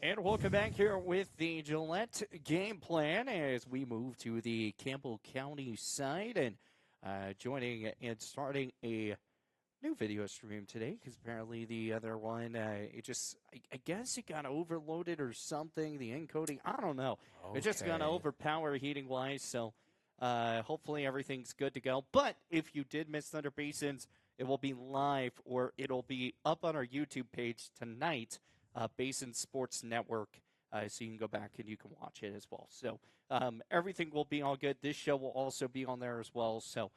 And welcome back here with the Gillette game plan as we move to the Campbell County side and joining and starting a new video stream today because apparently the other one, I guess it got overloaded or something, the encoding, I don't know. Okay. It just got overpowered heating wise, so hopefully everything's good to go. But if you did miss Thunder Basins, it will be live or it'll be up on our YouTube page tonight. Basin Sports Network, so you can go back and you can watch it as well. So everything will be all good. This show will also be on there as well. So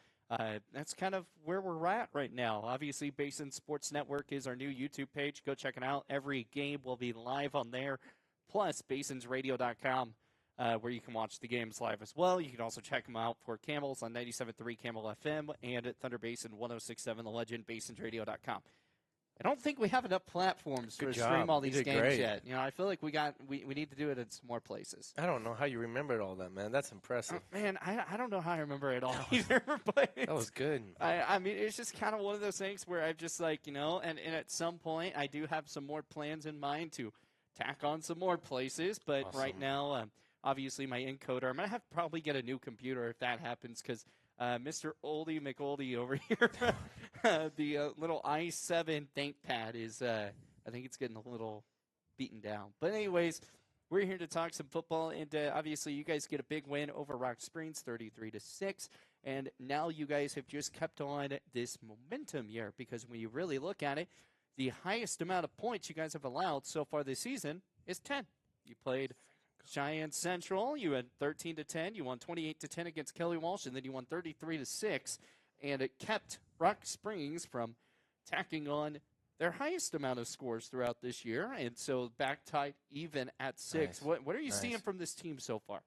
that's kind of where we're at right now. Obviously, Basin Sports Network is our new YouTube page. Go check it out. Every game will be live on there, plus basinsradio.com, where you can watch the games live as well. You can also check them out for Campbell's on 97.3 Campbell FM and at Thunder Basin 106.7 The Legend, basinsradio.com. I don't think we have enough platforms to stream all these games yet. You know, I feel like we need to do it in some more places. I don't know how you remembered all that, man. That's impressive. Man, I don't know how I remember it all either. But that was good. I mean, it's just kind of one of those things where I've just like, you know, and at some point I do have some more plans in mind to tack on some more places. But awesome. Right now, obviously my encoder, I'm going to have to probably get a new computer if that happens because Mr. Oldie McOldie over here, the little i7 ThinkPad is, I think it's getting a little beaten down. But anyways, we're here to talk some football, and obviously you guys get a big win over Rock Springs, 33-6, and now you guys have just kept on this momentum here because when you really look at it, the highest amount of points you guys have allowed so far this season is 10. You played Cheyenne Central, you had 13-10. You won 28-10 against Kelly Walsh, and then you won 33-6. And it kept Rock Springs from tacking on their highest amount of scores throughout this year, and so back tied even at 6. Nice. What are you seeing from this team so far?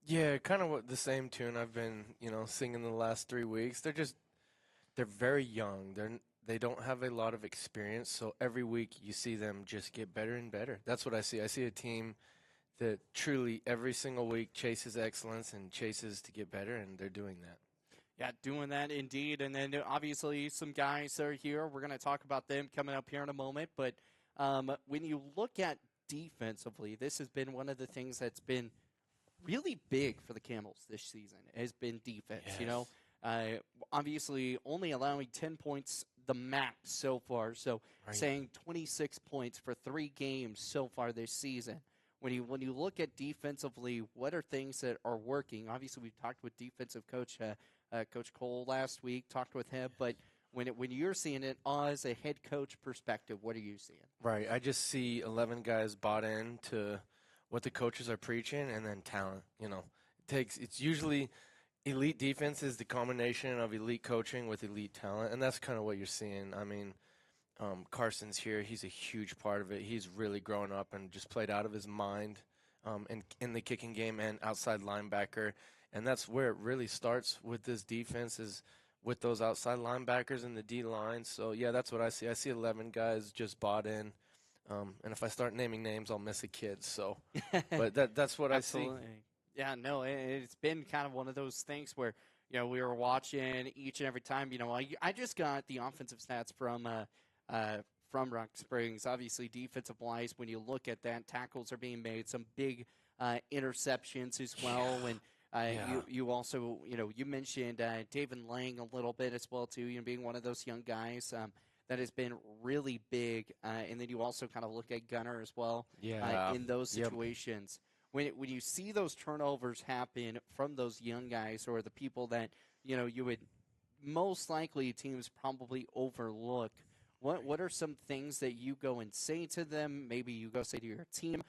Yeah, kind of the same tune I've been, singing the last 3 weeks. They're very young. They don't have a lot of experience, so every week you see them just get better and better. That's what I see. I see a team that truly every single week chases excellence and chases to get better, and they're doing that. Yeah, doing that indeed. And then obviously some guys are here. We're going to talk about them coming up here in a moment. But when you look at defensively, this has been one of the things that's been really big for the Camels this season has been defense. Yes. Obviously only allowing 10 points the max so far. So saying 26 points for 3 games so far this season. When you look at defensively, what are things that are working? Obviously, we've talked with defensive coach Coach Cole last week, talked with him. But when you're seeing it as a head coach perspective, what are you seeing? Right. I just see 11 guys bought in to what the coaches are preaching and then talent. It's usually elite defense is the combination of elite coaching with elite talent, and that's kind of what you're seeing. I mean, Carson's here. He's a huge part of it. He's really grown up and just played out of his mind in the kicking game and outside linebacker. And that's where it really starts with this defense is with those outside linebackers and the D-line. So, yeah, that's what I see. I see 11 guys just bought in. And if I start naming names, I'll miss a kid. So, but that's what I see. Yeah, no, it's been kind of one of those things where, we were watching each and every time. I just got the offensive stats from Rock Springs. Obviously, defensive-wise, when you look at that, tackles are being made, some big interceptions as well. And you also, you mentioned David Lang a little bit as well, too, being one of those young guys that has been really big. And then you also kind of look at Gunner as well in those situations. Yep. When you see those turnovers happen from those young guys or the people that, you would most likely teams probably overlook, what are some things that you go and say to them? Maybe you go say to your team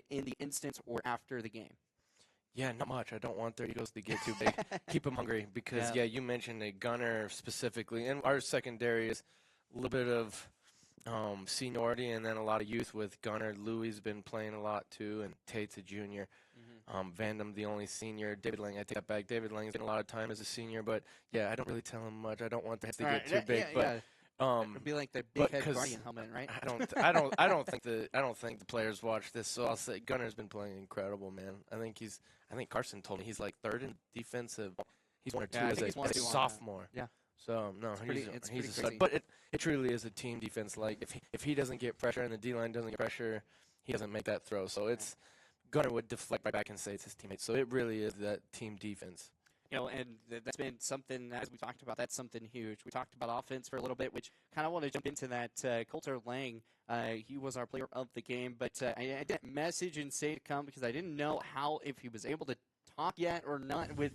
in the instance or after the game? Yeah, not much. I don't want their egos to get too big. Keep them hungry because, you mentioned a Gunner specifically. And our secondary is a little bit of seniority and then a lot of youth with Gunner. Louie's been playing a lot too, and Tate's a junior. Vandam, the only senior. David Lang, I take that back. David Lang's getting a lot of time as a senior. But, I don't really tell him much. I don't want their heads to get too big. It'd be like the big head guardian helmet, right? I don't think the players watch this. So I'll say Gunner's been playing incredible, man. I think Carson told me he's like third in defensive. He's 1 or 2 as a sophomore. Yeah. So no, he's a stud. But it truly is a team defense. Like if he doesn't get pressure and the D line doesn't get pressure, he doesn't make that throw. So it's Gunner would deflect right back and say it's his teammate. So it really is that team defense. And that's been something, as we talked about, that's something huge. We talked about offense for a little bit, which kind of want to jump into that. Coulter Lang, he was our player of the game, but I didn't message and say to come because I didn't know if he was able to talk yet or not with,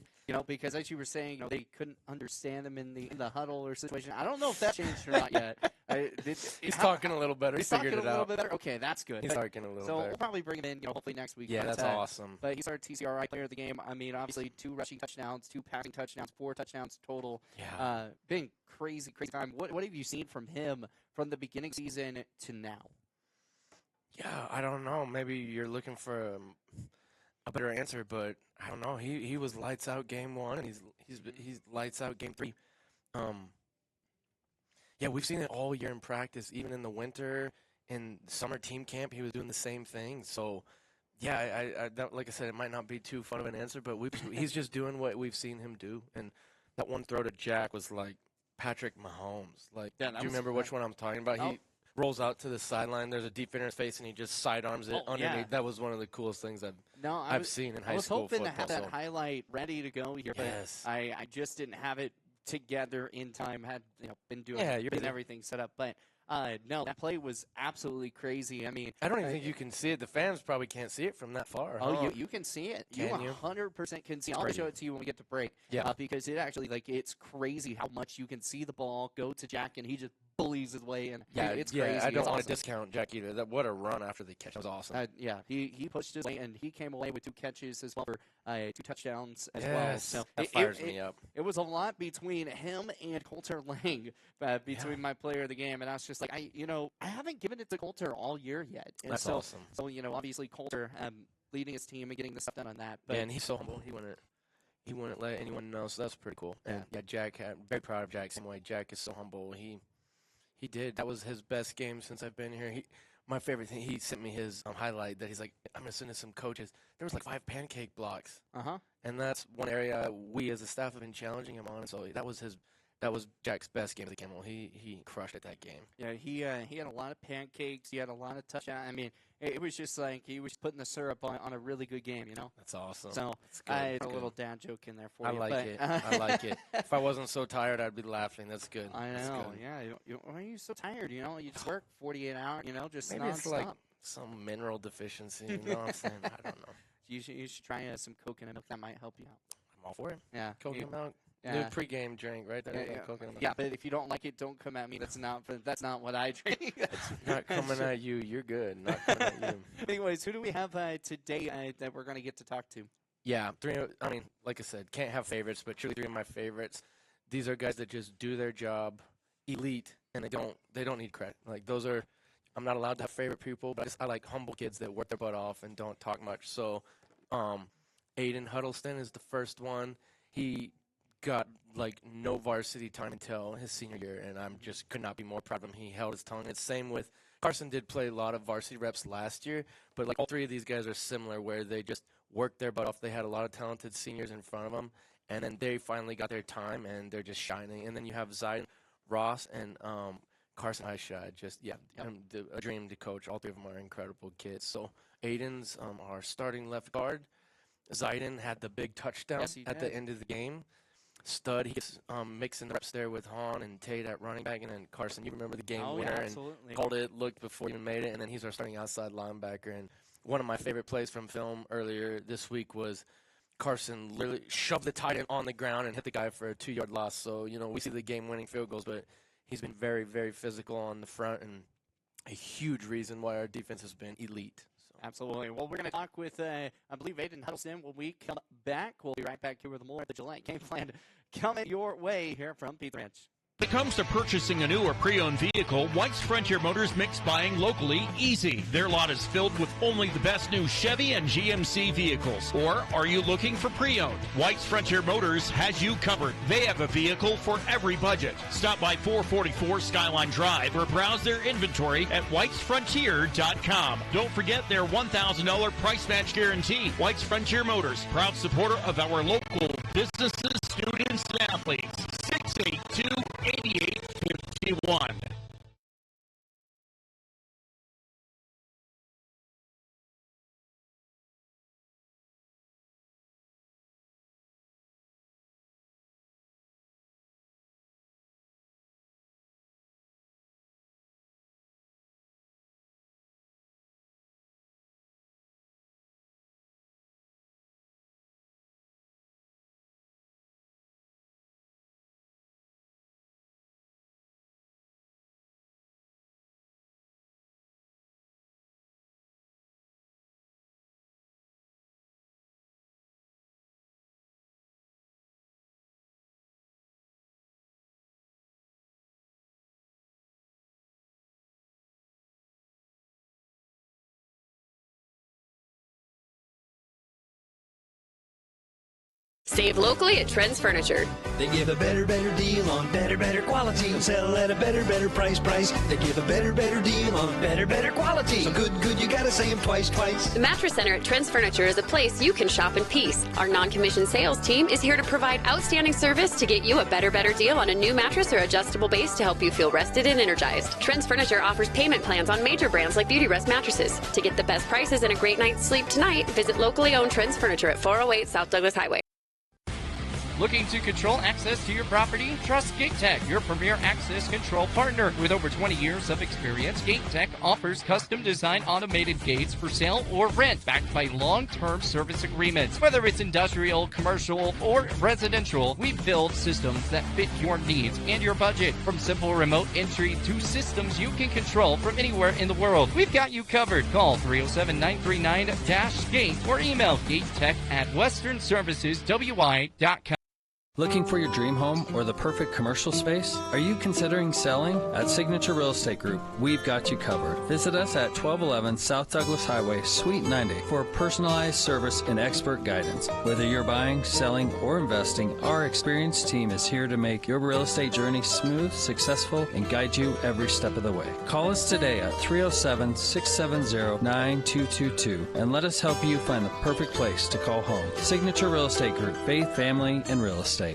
because as you were saying, they couldn't understand him in the huddle or situation. I don't know if that changed or not yet. He's talking a little better. He's figured talking it a little out. bit better. Okay, that's good. He's talking a little so better. We'll probably bring him in, hopefully next week. Yeah, that's awesome. But he's our TCRI player of the game. I mean, obviously 2 rushing touchdowns, 2 passing touchdowns, 4 touchdowns total. Yeah. Been crazy time. What have you seen from him from the beginning season to now? Yeah, I don't know. Maybe you're looking for a better answer, but I don't know. He was lights out game 1, and he's lights out game 3. Yeah, we've seen it all year in practice, even in the winter, in summer team camp. He was doing the same thing. So, yeah, like I said, it might not be too fun of an answer, but he's just doing what we've seen him do. And that one throw to Jack was like Patrick Mahomes. Like, do you remember which one I'm talking about? He rolls out to the sideline. There's a defender's face, and he just sidearms it underneath. Yeah. That was one of the coolest things I've seen in high school football. I was hoping to have that highlight ready to go here, yes. but I just didn't have it together in time. Had been doing everything set up, but no, that play was absolutely crazy. I mean, I don't even think you can see it. The fans probably can't see it from that far. Oh, you can see it. Can you 100% can see it. I'll show it to you when we get to break. Yeah, because it actually it's crazy how much you can see the ball go to Jack and he just bullies his way in. Yeah, it's crazy. I don't want to discount Jack either. What a run after the catch. That was awesome. He pushed his way, and he came away with 2 catches as well for 2 touchdowns as well. So that fires me up. It was a lot between him and Coulter Lang, between my player of the game, and I was just like, I haven't given it to Coulter all year yet. And that's awesome. So obviously Coulter leading his team and getting the stuff done on that. But and he's so humble. He wouldn't let anyone know. So that's pretty cool. And Jack, very proud of Jack. Same way, Jack is so humble. He did. That was his best game since I've been here. My favorite thing, he sent me his highlight that he's like, I'm going to send to some coaches. There was like 5 pancake blocks. And that's one area we as a staff have been challenging him on. So that was Jack's best game of the Campbell. He crushed it that game. Yeah, he had a lot of pancakes. He had a lot of touchdowns. I mean, it was just like he was putting the syrup on a really good game, That's awesome. So it's a little dad joke in there for you. I like it. If I wasn't so tired, I'd be laughing. That's good. I know. That's good. Yeah. Why are you so tired? You just work 48 hours. Just maybe nonstop. It's like some mineral deficiency. You know what I'm saying? I don't know. You should try some coconut milk. That might help you out. I'm all for it. Yeah. Coconut milk. New pregame drink right there. Yeah, but if you don't like it, don't come at me. That's not what I drink. It's not coming at you. You're good. Not coming at you. Anyways, who do we have today that we're going to get to talk to? Yeah, like I said, can't have favorites, but truly 3 of my favorites. These are guys that just do their job, elite, and they don't need credit. Like those are, I'm not allowed to have favorite people, but I like humble kids that work their butt off and don't talk much. So, Aiden Huddleston is the first one. He got like no varsity time until his senior year, and I'm just could not be more proud of him. He held his tongue. It's same with Carson. Did play a lot of varsity reps last year, but like all 3 of these guys are similar, where they just worked their butt off. They had a lot of talented seniors in front of them, and then they finally got their time, and they're just shining. And then you have Zion Ross and Carson Highshad. A dream to coach. All 3 of them are incredible kids. So Aiden's our starting left guard. Zayden had the big touchdown at the end of the game. Stud, he's mixing the reps there with Hahn and Tate at running back, and then Carson, you remember the game winner and called it, looked before he even made it, and then he's our starting outside linebacker. And one of my favorite plays from film earlier this week was Carson literally shoved the tight end on the ground and hit the guy for a 2-yard loss. So, we see the game-winning field goals, but he's been very, very physical on the front and a huge reason why our defense has been elite. Absolutely. Well, we're going to talk with, I believe, Aiden Huddleston when we come back. We'll be right back here with more of the Gillette Game Plan coming your way here from Pete Ranch. When it comes to purchasing a new or pre-owned vehicle, White's Frontier Motors makes buying locally easy. Their lot is filled with only the best new Chevy and GMC vehicles. Or are you looking for pre-owned? White's Frontier Motors has you covered. They have a vehicle for every budget. Stop by 444 Skyline Drive or browse their inventory at whitesfrontier.com. Don't forget their $1,000 price match guarantee. White's Frontier Motors, proud supporter of our local businesses, students, and athletes. 682-8851. Save locally at Trends Furniture. They give a better deal on better quality. And sell at a better price. They give a better deal on better quality. So good, you gotta say them twice. The Mattress Center at Trends Furniture is a place you can shop in peace. Our non-commissioned sales team is here to provide outstanding service to get you a better deal on a new mattress or adjustable base to help you feel rested and energized. Trends Furniture offers payment plans on major brands like Beauty Rest mattresses. To get the best prices and a great night's sleep tonight, visit locally owned Trends Furniture at 408 South Douglas Highway. Looking to control access to your property? Trust GateTech, your premier access control partner. With over 20 years of experience, GateTech offers custom-designed automated gates for sale or rent, backed by long-term service agreements. Whether it's industrial, commercial, or residential, we build systems that fit your needs and your budget. From simple remote entry to systems you can control from anywhere in the world, we've got you covered. Call 307-939-GATE or email gatetech@westernserviceswi.com. Looking for your dream home or the perfect commercial space? Are you considering selling? At Signature Real Estate Group, we've got you covered. Visit us at 1211 South Douglas Highway, Suite 90 for personalized service and expert guidance. Whether you're buying, selling, or investing, our experienced team is here to make your real estate journey smooth, successful, and guide you every step of the way. Call us today at 307-670-9222 and let us help you find the perfect place to call home. Signature Real Estate Group, faith, family, and real estate.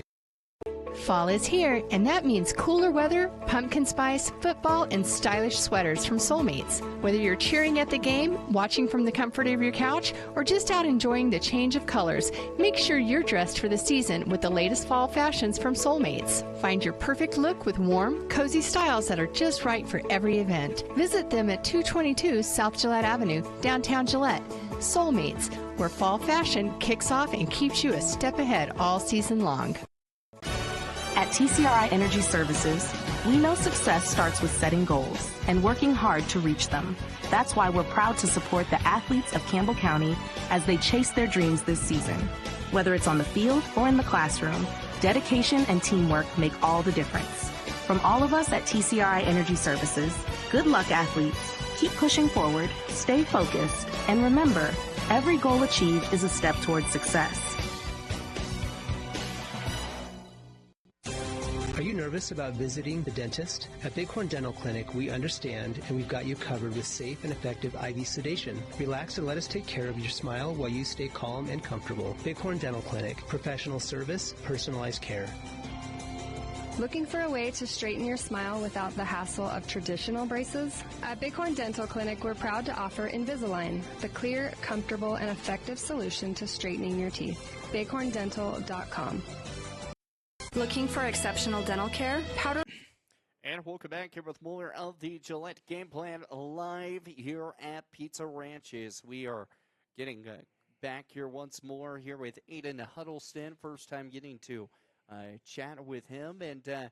Fall is here, and that means cooler weather, pumpkin spice, football, and stylish sweaters from Soulmates. Whether you're cheering at the game, watching from the comfort of your couch, or just out enjoying the change of colors, make sure you're dressed for the season with the latest fall fashions from Soulmates. Find your perfect look with warm, cozy styles that are just right for every event. Visit them at 222 South Gillette Avenue, downtown Gillette. Soulmates, where fall fashion kicks off and keeps you a step ahead all season long. At TCRI Energy Services, we know success starts with setting goals and working hard to reach them. That's why we're proud to support the athletes of Campbell County as they chase their dreams this season. Whether it's on the field or in the classroom, dedication and teamwork make all the difference. From all of us at TCRI Energy Services, good luck, athletes. Keep pushing forward, stay focused, and remember, every goal achieved is a step towards success. Are you nervous about visiting the dentist? At Bighorn Dental Clinic, we understand and we've got you covered with safe and effective IV sedation. Relax and let us take care of your smile while you stay calm and comfortable. Bighorn Dental Clinic, professional service, personalized care. Looking for a way to straighten your smile without the hassle of traditional braces? At Bighorn Dental Clinic, we're proud to offer Invisalign, the clear, comfortable, and effective solution to straightening your teeth. bighorndental.com. Looking for exceptional dental care? Powder. And welcome back here with more of the Gillette Game Plan live here at Pizza Ranches. We are getting back here once more here with Aiden Huddleston. First time getting to chat with him. And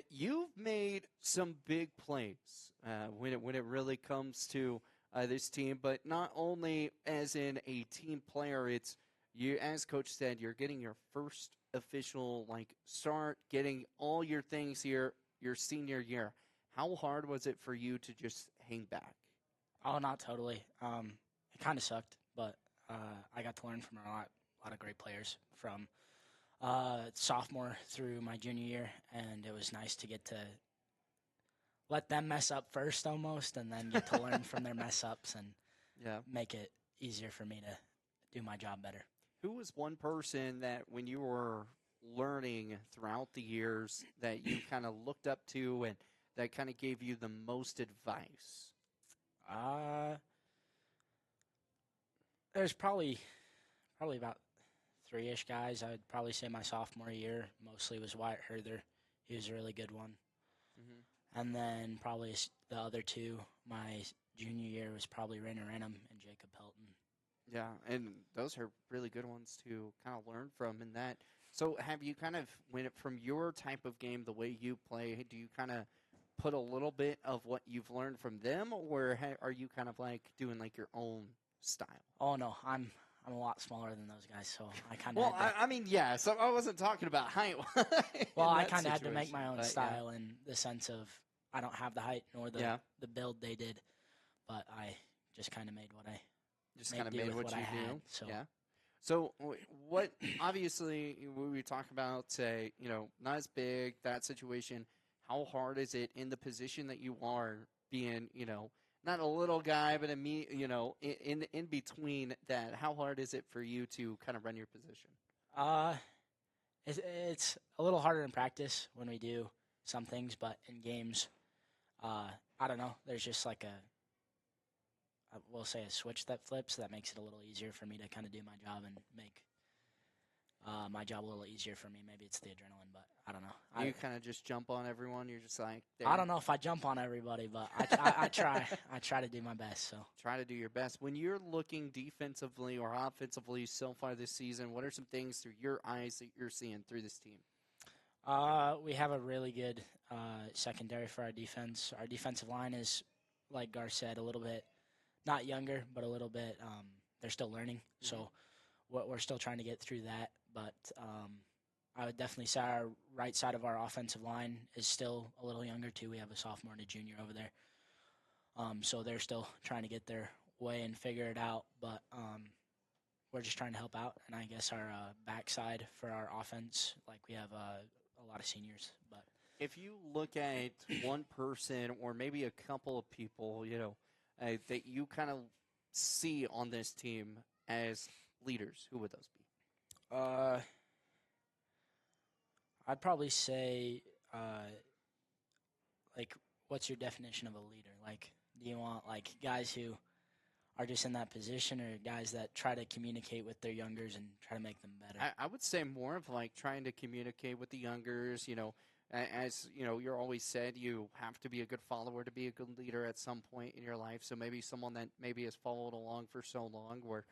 you've made some big plays when it really comes to this team. But not only as in a team player, it's you, as Coach said, you're getting your first official start, getting all your things here your senior year. How hard was it for you to just hang back? Oh, not totally. It kind of sucked, but I got to learn from a lot of great players from sophomore through my junior year, and it was nice to get to let them mess up first almost, and then get to learn from their mess ups and make it easier for me to do my job better. Who was one person that when you were learning throughout the years that you kind of looked up to and that kind of gave you the most advice? There's probably about three-ish guys. I would probably say my sophomore year mostly was Wyatt Herther. He was a really good one. Mm-hmm. And then probably the other two, my junior year was probably Rainer Renham and Jacob Pelton. Yeah, and those are really good ones to kind of learn from in that. So have you kind of, from your type of game, the way you play, do you kind of put a little bit of what you've learned from them, or are you kind of doing your own style? Oh, no, I'm a lot smaller than those guys, so I kind of so I wasn't talking about height. Well, I kind of had to make my own style in the sense of I don't have the height nor the build they did, but I just kind of made what I made what you I do. had, so. Yeah. So what? Obviously, when we talk about, not as big that situation. How hard is it in the position that you are being, not a little guy, but in between that? How hard is it for you to kind of run your position? It's a little harder in practice when we do some things, but in games, I don't know. There's just like we'll say a switch that flips that makes it a little easier for me to kind of do my job and make my job a little easier for me. Maybe it's the adrenaline, but I don't know. You kind of just jump on everyone. You're just like, there. I don't know if I jump on everybody, but I try. I try to do my best. So try to do your best. When you're looking defensively or offensively so far this season, what are some things through your eyes that you're seeing through this team? We have a really good secondary for our defense. Our defensive line is, like Gar said, a little bit not younger, but a little bit. They're still learning, so we're still trying to get through that. But I would definitely say our right side of our offensive line is still a little younger too. We have a sophomore and a junior over there, so they're still trying to get their way and figure it out. But we're just trying to help out. And I guess our backside for our offense, like we have a lot of seniors. But if you look at one person or maybe a couple of people, that you kind of see on this team as leaders, who would those be? I'd probably say, what's your definition of a leader? Like, do you want, guys who are just in that position or guys that try to communicate with their youngers and try to make them better? I would say more of, trying to communicate with the youngers, as, you're always said, you have to be a good follower to be a good leader at some point in your life. So maybe someone that maybe has followed along for so long or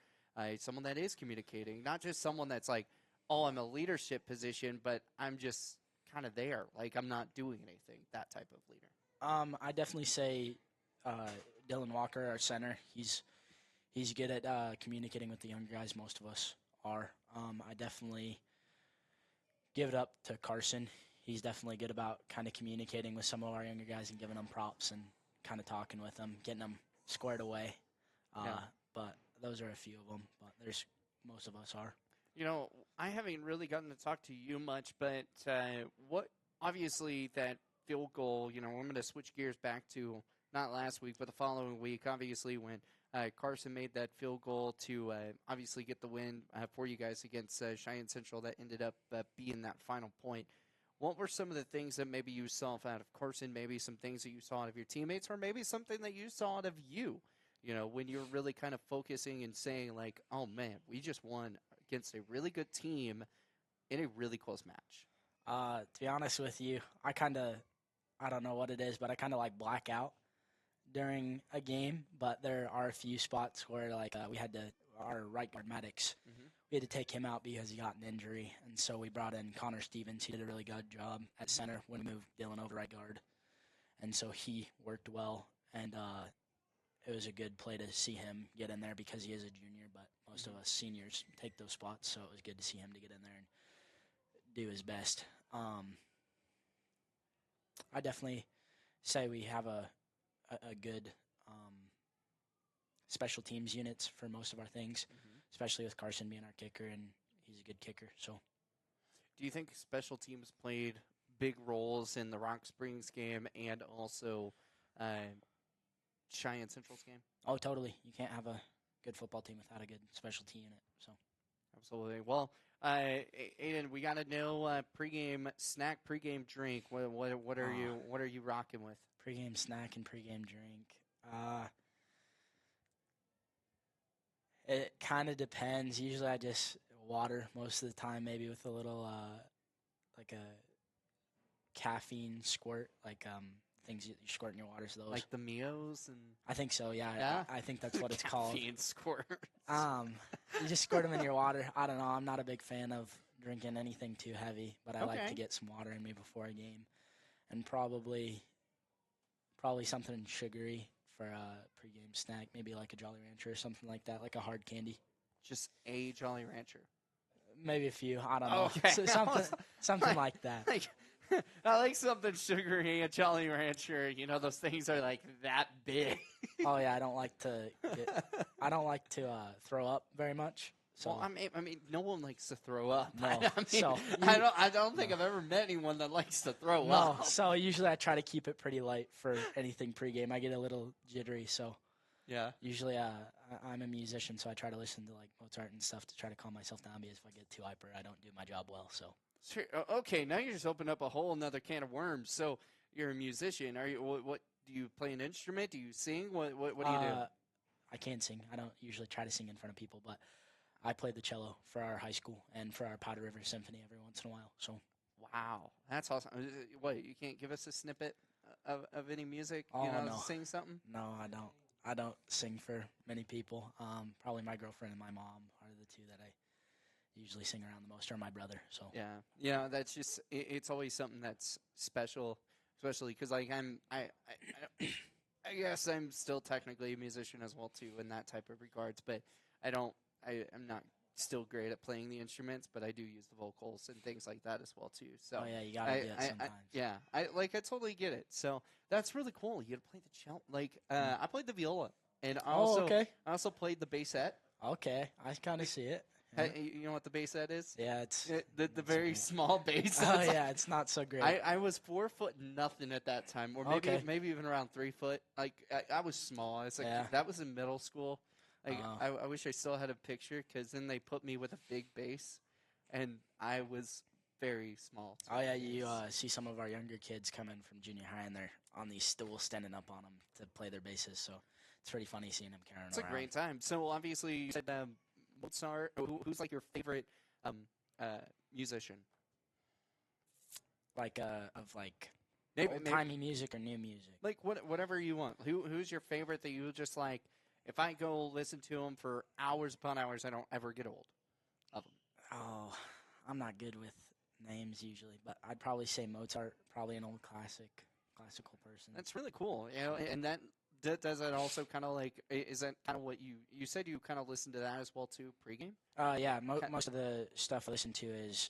someone that is communicating, not just someone that's like, oh, I'm a leadership position, but I'm just kind of there. Like, I'm not doing anything, that type of leader. I definitely say Dylan Walker, our center, he's good at communicating with the younger guys. Most of us are. I definitely give it up to Carson. He's definitely good about kind of communicating with some of our younger guys and giving them props and kind of talking with them, getting them squared away. But those are a few of them. But most of us are. I haven't really gotten to talk to you much, but what obviously that field goal, I'm going to switch gears back to not last week, but the following week, obviously when Carson made that field goal to obviously get the win for you guys against Cheyenne Central that ended up being that final point. What were some of the things that maybe you saw out of Carson, maybe some things that you saw out of your teammates, or maybe something that you saw out of you, when you're really kind of focusing and saying like, oh, man, we just won against a really good team in a really close match? To be honest with you, I don't know what it is, but I kind of black out during a game. But there are a few spots where we had our right guard Maddox, we had to take him out because he got an injury, and so we brought in Connor Stevens. He did a really good job at center when we moved Dylan over right guard, and so he worked well, and it was a good play to see him get in there because he is a junior, but most of us seniors take those spots, so it was good to see him to get in there and do his best. I definitely say we have a good special teams units for most of our things, especially with Carson being our kicker, and he's a good kicker. So, do you think special teams played big roles in the Rock Springs game and also Cheyenne Central's game? Oh, totally. You can't have a good football team without a good special team unit. So, absolutely. Well, Aiden, we got to know pregame snack, pregame drink. What are you rocking with? Pregame snack and pregame drink. It kind of depends. Usually I just water most of the time, maybe with a little a caffeine squirt, things you squirt in your water. So those, like the Mios, and I think so. Yeah? I think that's what it's called. Caffeine squirt. You just squirt them in your water. I don't know. I'm not a big fan of drinking anything too heavy, but I like to get some water in me before a game, and probably something sugary for a pregame snack, maybe like a Jolly Rancher or something like that, like a hard candy. Just a Jolly Rancher. Maybe a few. I don't know. Okay. So something like that. I like something sugary, a Jolly Rancher. Those things are that big. Oh yeah, I don't like to throw up very much. So well, I mean, no one likes to throw up. No, I mean, so I don't think I've ever met anyone that likes to throw up. So usually I try to keep it pretty light for anything pregame. I get a little jittery, so Yeah. usually I'm a musician, so I try to listen to like Mozart and stuff to try to calm myself down, because if I get too hyper, I don't do my job well. So Sure. Okay, now you just opened up a whole another can of worms. So you're a musician. Are you? What do you play an instrument? Do you sing? What do you do? I can sing. I don't usually try to sing in front of people, but I played the cello for our high school and for our Powder River Symphony every once in a while. So Wow, that's awesome. What, you can't give us a snippet of any music? Oh, no. Sing something? no, I don't. I don't sing for many people. Probably my girlfriend and my mom are the two that I usually sing around the most, or my brother. So Yeah, that's just it's always something that's special, especially because like I guess I'm still technically a musician as well too in that type of regards, but I'm not still great at playing the instruments, but I do use the vocals and things like that as well too. So oh yeah, you gotta do it sometimes. I totally get it. So that's really cool. You get to play the cello. Like I played the viola, and I also played the bassette. Okay, I kind of see it. Hey, you know what the bassette is? Yeah, it's the very small bass. Oh yeah, it's not so great. I was 4 foot nothing at that time, or maybe even around 3 foot. Like I was small. It's like that was in middle school. Like I wish I still had a picture, because then they put me with a big bass, and I was very small. Oh yeah, you see some of our younger kids coming from junior high, and they're on these stools standing up on them to play their basses. So it's pretty funny seeing them carrying around. It's a great time. So obviously you said Mozart. Who's like your favorite musician? Like of like Maybe old-timey music or new music? Like whatever you want. Who's your favorite that you just like? If I go listen to them for hours upon hours, I don't ever get old of them. Oh, I'm not good with names usually, but I'd probably say Mozart, probably an old classical person. That's really cool. You know, and that does that also kind of like, is that kind of what you said you kind of listen to that as well too pregame? Yeah, most of the stuff I listen to is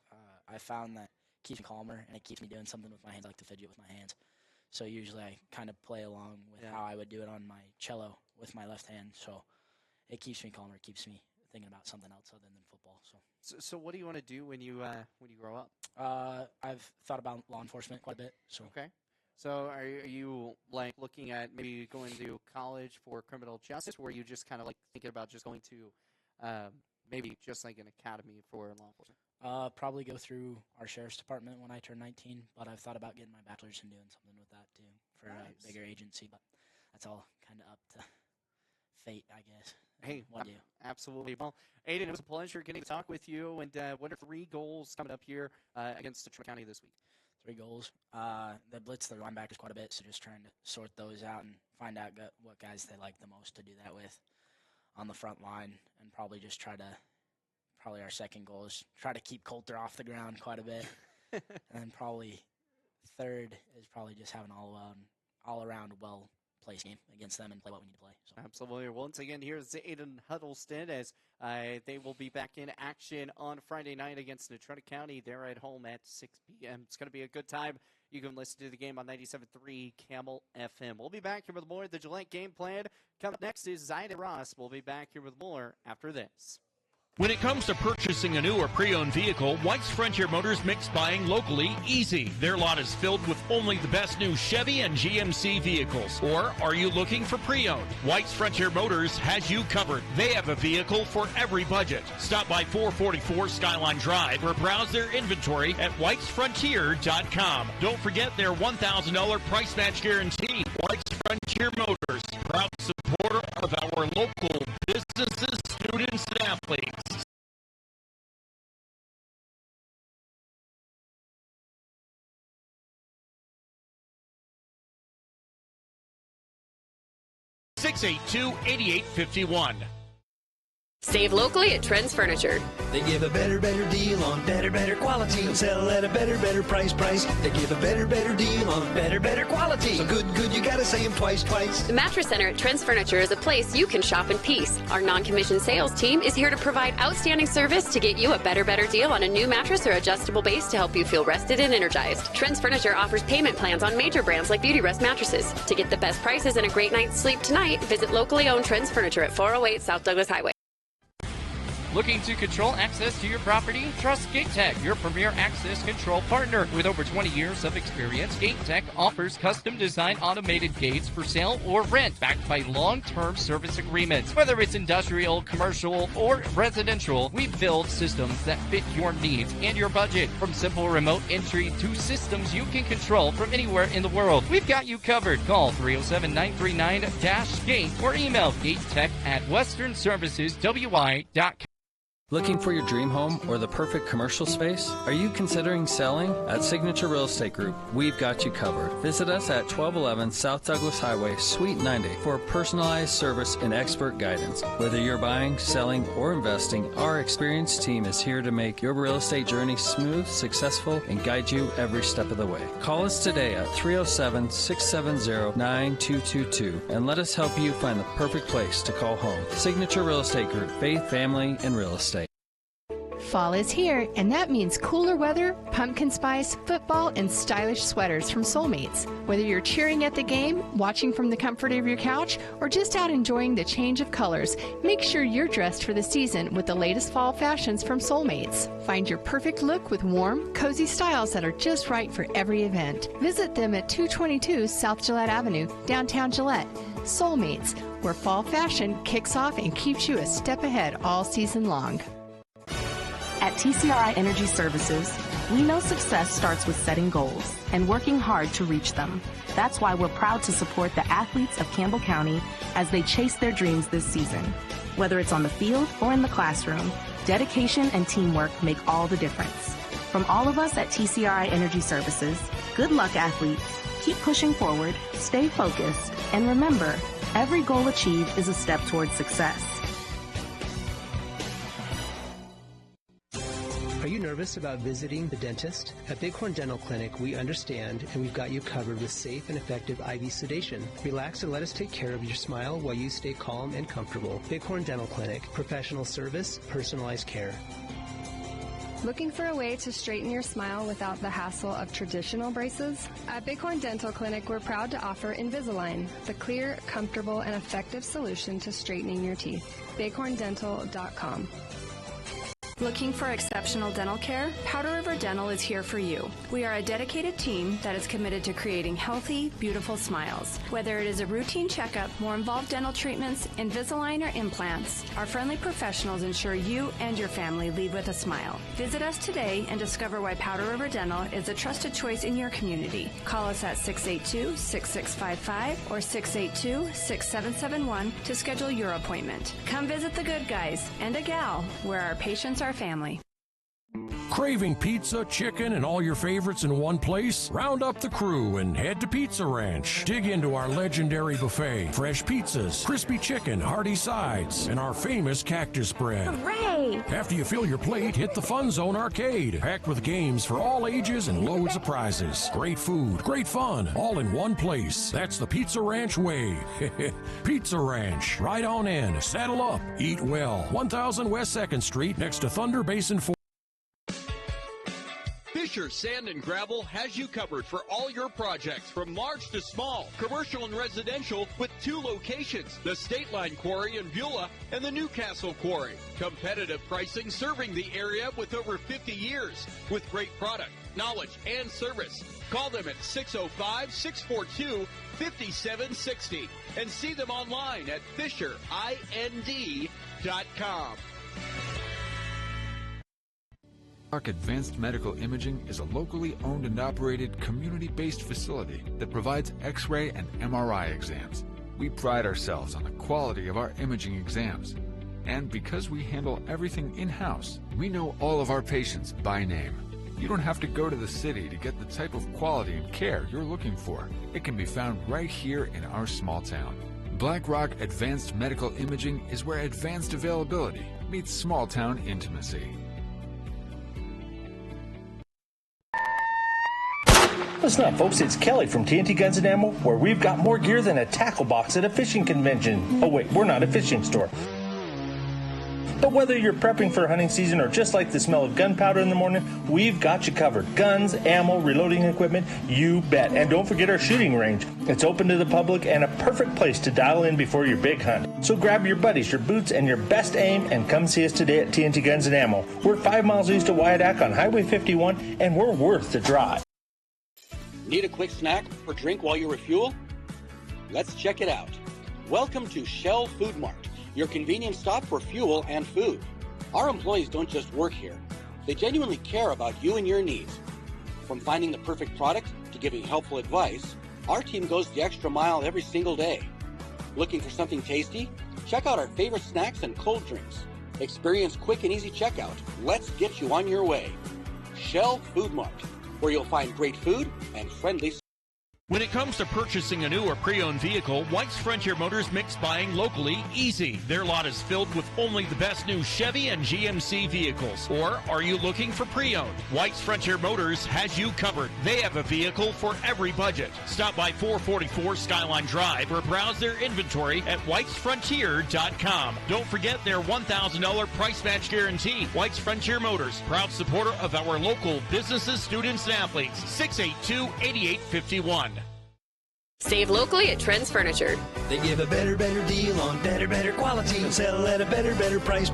I found that keeps me calmer, and it keeps me doing something with my hands. I like to fidget with my hands. So usually I kind of play along with how I would do it on my cello with my left hand. So it keeps me calmer. It keeps me thinking about something else other than football. So what do you want to do when you grow up? I've thought about law enforcement quite a bit. So okay. So are you like looking at maybe going to college for criminal justice, or are you just kind of like thinking about just going to maybe just like an academy for law enforcement? Probably go through our sheriff's department when I turn 19, but I've thought about getting my bachelor's and doing something with that too for a bigger agency, but that's all kind of up to fate, I guess. Hey, what do you? Absolutely. Well, Aiden, it was a pleasure getting to talk with you. And what are 3 goals coming up here against Natrona County this week? 3 goals. They blitz the linebackers quite a bit, so just trying to sort those out and find out what guys they like the most to do that with on the front line, and probably just probably our second goal is try to keep Coulter off the ground quite a bit. And then probably third is probably just having all around well-placed game against them and play what we need to play. So. Absolutely. Once again, here's Aiden Huddleston as they will be back in action on Friday night against Natrona County. They're at home at 6 p.m. It's going to be a good time. You can listen to the game on 97.3 Campbell FM. We'll be back here with more of the Gillette game plan. Coming up next is Zaida Ross. We'll be back here with more after this. When it comes to purchasing a new or pre-owned vehicle, White's Frontier Motors makes buying locally easy. Their lot is filled with only the best new Chevy and GMC vehicles. Or are you looking for pre-owned? White's Frontier Motors has you covered. They have a vehicle for every budget. Stop by 444 Skyline Drive or browse their inventory at whitesfrontier.com. Don't forget their $1,000 price match guarantee. White's Frontier Motors, proud supporter of our local businesses, students, and athletes. $682-8851. Save locally at Trends Furniture. They give a better deal on better quality. They'll sell at a better price. They give a better deal on better quality. So good, you gotta say them twice. The Mattress Center at Trends Furniture is a place you can shop in peace. Our non-commissioned sales team is here to provide outstanding service to get you a better deal on a new mattress or adjustable base to help you feel rested and energized. Trends Furniture offers payment plans on major brands like Beauty Rest mattresses. To get the best prices and a great night's sleep tonight, visit locally owned Trends Furniture at 408 South Douglas Highway. Looking to control access to your property? Trust GateTech, your premier access control partner. With over 20 years of experience, GateTech offers custom designed automated gates for sale or rent, backed by long-term service agreements. Whether it's industrial, commercial, or residential, we build systems that fit your needs and your budget. From simple remote entry to systems you can control from anywhere in the world, we've got you covered. Call 307-939-GATE or email gatetech@westernserviceswi.com. Looking for your dream home or the perfect commercial space? Are you considering selling? At Signature Real Estate Group, we've got you covered. Visit us at 1211 South Douglas Highway, Suite 90 for personalized service and expert guidance. Whether you're buying, selling, or investing, our experienced team is here to make your real estate journey smooth, successful, and guide you every step of the way. Call us today at 307-670-9222 and let us help you find the perfect place to call home. Signature Real Estate Group, faith, family, and real estate. Fall is here, and that means cooler weather, pumpkin spice, football, and stylish sweaters from Soulmates. Whether you're cheering at the game, watching from the comfort of your couch, or just out enjoying the change of colors, make sure you're dressed for the season with the latest fall fashions from Soulmates. Find your perfect look with warm, cozy styles that are just right for every event. Visit them at 222 South Gillette Avenue, downtown Gillette. Soulmates, where fall fashion kicks off and keeps you a step ahead all season long. At TCRI Energy Services, we know success starts with setting goals and working hard to reach them. That's why we're proud to support the athletes of Campbell County as they chase their dreams this season. Whether it's on the field or in the classroom, dedication and teamwork make all the difference. From all of us at TCRI Energy Services, good luck, athletes. Keep pushing forward, stay focused, and remember, every goal achieved is a step towards success. Are you nervous about visiting the dentist? At Bighorn Dental Clinic, we understand and we've got you covered with safe and effective IV sedation. Relax and let us take care of your smile while you stay calm and comfortable. Bighorn Dental Clinic, professional service, personalized care. Looking for a way to straighten your smile without the hassle of traditional braces? At Bighorn Dental Clinic, we're proud to offer Invisalign, the clear, comfortable, and effective solution to straightening your teeth. bighorndental.com. Looking for exceptional dental care? Powder River Dental is here for you. We are a dedicated team that is committed to creating healthy, beautiful smiles. Whether it is a routine checkup, more involved dental treatments, Invisalign, or implants, our friendly professionals ensure you and your family leave with a smile. Visit us today and discover why Powder River Dental is a trusted choice in your community. Call us at 682-6655 or 682-6771 to schedule your appointment. Come visit the good guys and a gal where our patients are family. Craving pizza, chicken, and all your favorites in one place? Round up the crew and head to Pizza Ranch. Dig into our legendary buffet. Fresh pizzas, crispy chicken, hearty sides, and our famous cactus bread. Hooray! After you fill your plate, hit the Fun Zone Arcade. Packed with games for all ages and loads of prizes. Great food, great fun, all in one place. That's the Pizza Ranch way. Pizza Ranch. Right on in. Saddle up. Eat well. 1000 West 2nd Street next to Thunder Basin 4. Fisher Sand and Gravel has you covered for all your projects from large to small, commercial and residential, with 2 locations, the State Line Quarry in Beulah and the Newcastle Quarry. Competitive pricing serving the area with over 50 years with great product, knowledge, and service. Call them at 605-642-5760 and see them online at FisherIND.com. Advanced Medical Imaging is a locally owned and operated community-based facility that provides X-ray and MRI exams. We pride ourselves on the quality of our imaging exams. And because we handle everything in-house, we know all of our patients by name. You don't have to go to the city to get the type of quality and care you're looking for. It can be found right here in our small town. Black Rock Advanced Medical Imaging is where advanced availability meets small town intimacy. Listen up, folks. It's Kelly from TNT Guns and Ammo, where we've got more gear than a tackle box at a fishing convention. Oh, wait, we're not a fishing store. But whether you're prepping for hunting season or just like the smell of gunpowder in the morning, we've got you covered. Guns, ammo, reloading equipment, you bet. And don't forget our shooting range. It's open to the public and a perfect place to dial in before your big hunt. So grab your buddies, your boots, and your best aim and come see us today at TNT Guns and Ammo. We're 5 miles east of Wyandotte on Highway 51, and we're worth the drive. Need a quick snack or drink while you refuel? Let's check it out. Welcome to Shell Food Mart, your convenience stop for fuel and food. Our employees don't just work here. They genuinely care about you and your needs. From finding the perfect product to giving helpful advice, our team goes the extra mile every single day. Looking for something tasty? Check out our favorite snacks and cold drinks. Experience quick and easy checkout. Let's get you on your way. Shell Food Mart, where you'll find great food and friendly. When it comes to purchasing a new or pre-owned vehicle, White's Frontier Motors makes buying locally easy. Their lot is filled with only the best new Chevy and GMC vehicles. Or are you looking for pre-owned? White's Frontier Motors has you covered. They have a vehicle for every budget. Stop by 444 Skyline Drive or browse their inventory at whitesfrontier.com. Don't forget their $1,000 price match guarantee. White's Frontier Motors, proud supporter of our local businesses, students, and athletes. 682-8851. Save locally at Trent's Furniture. They give a better deal on better quality. They'll sell at a better price.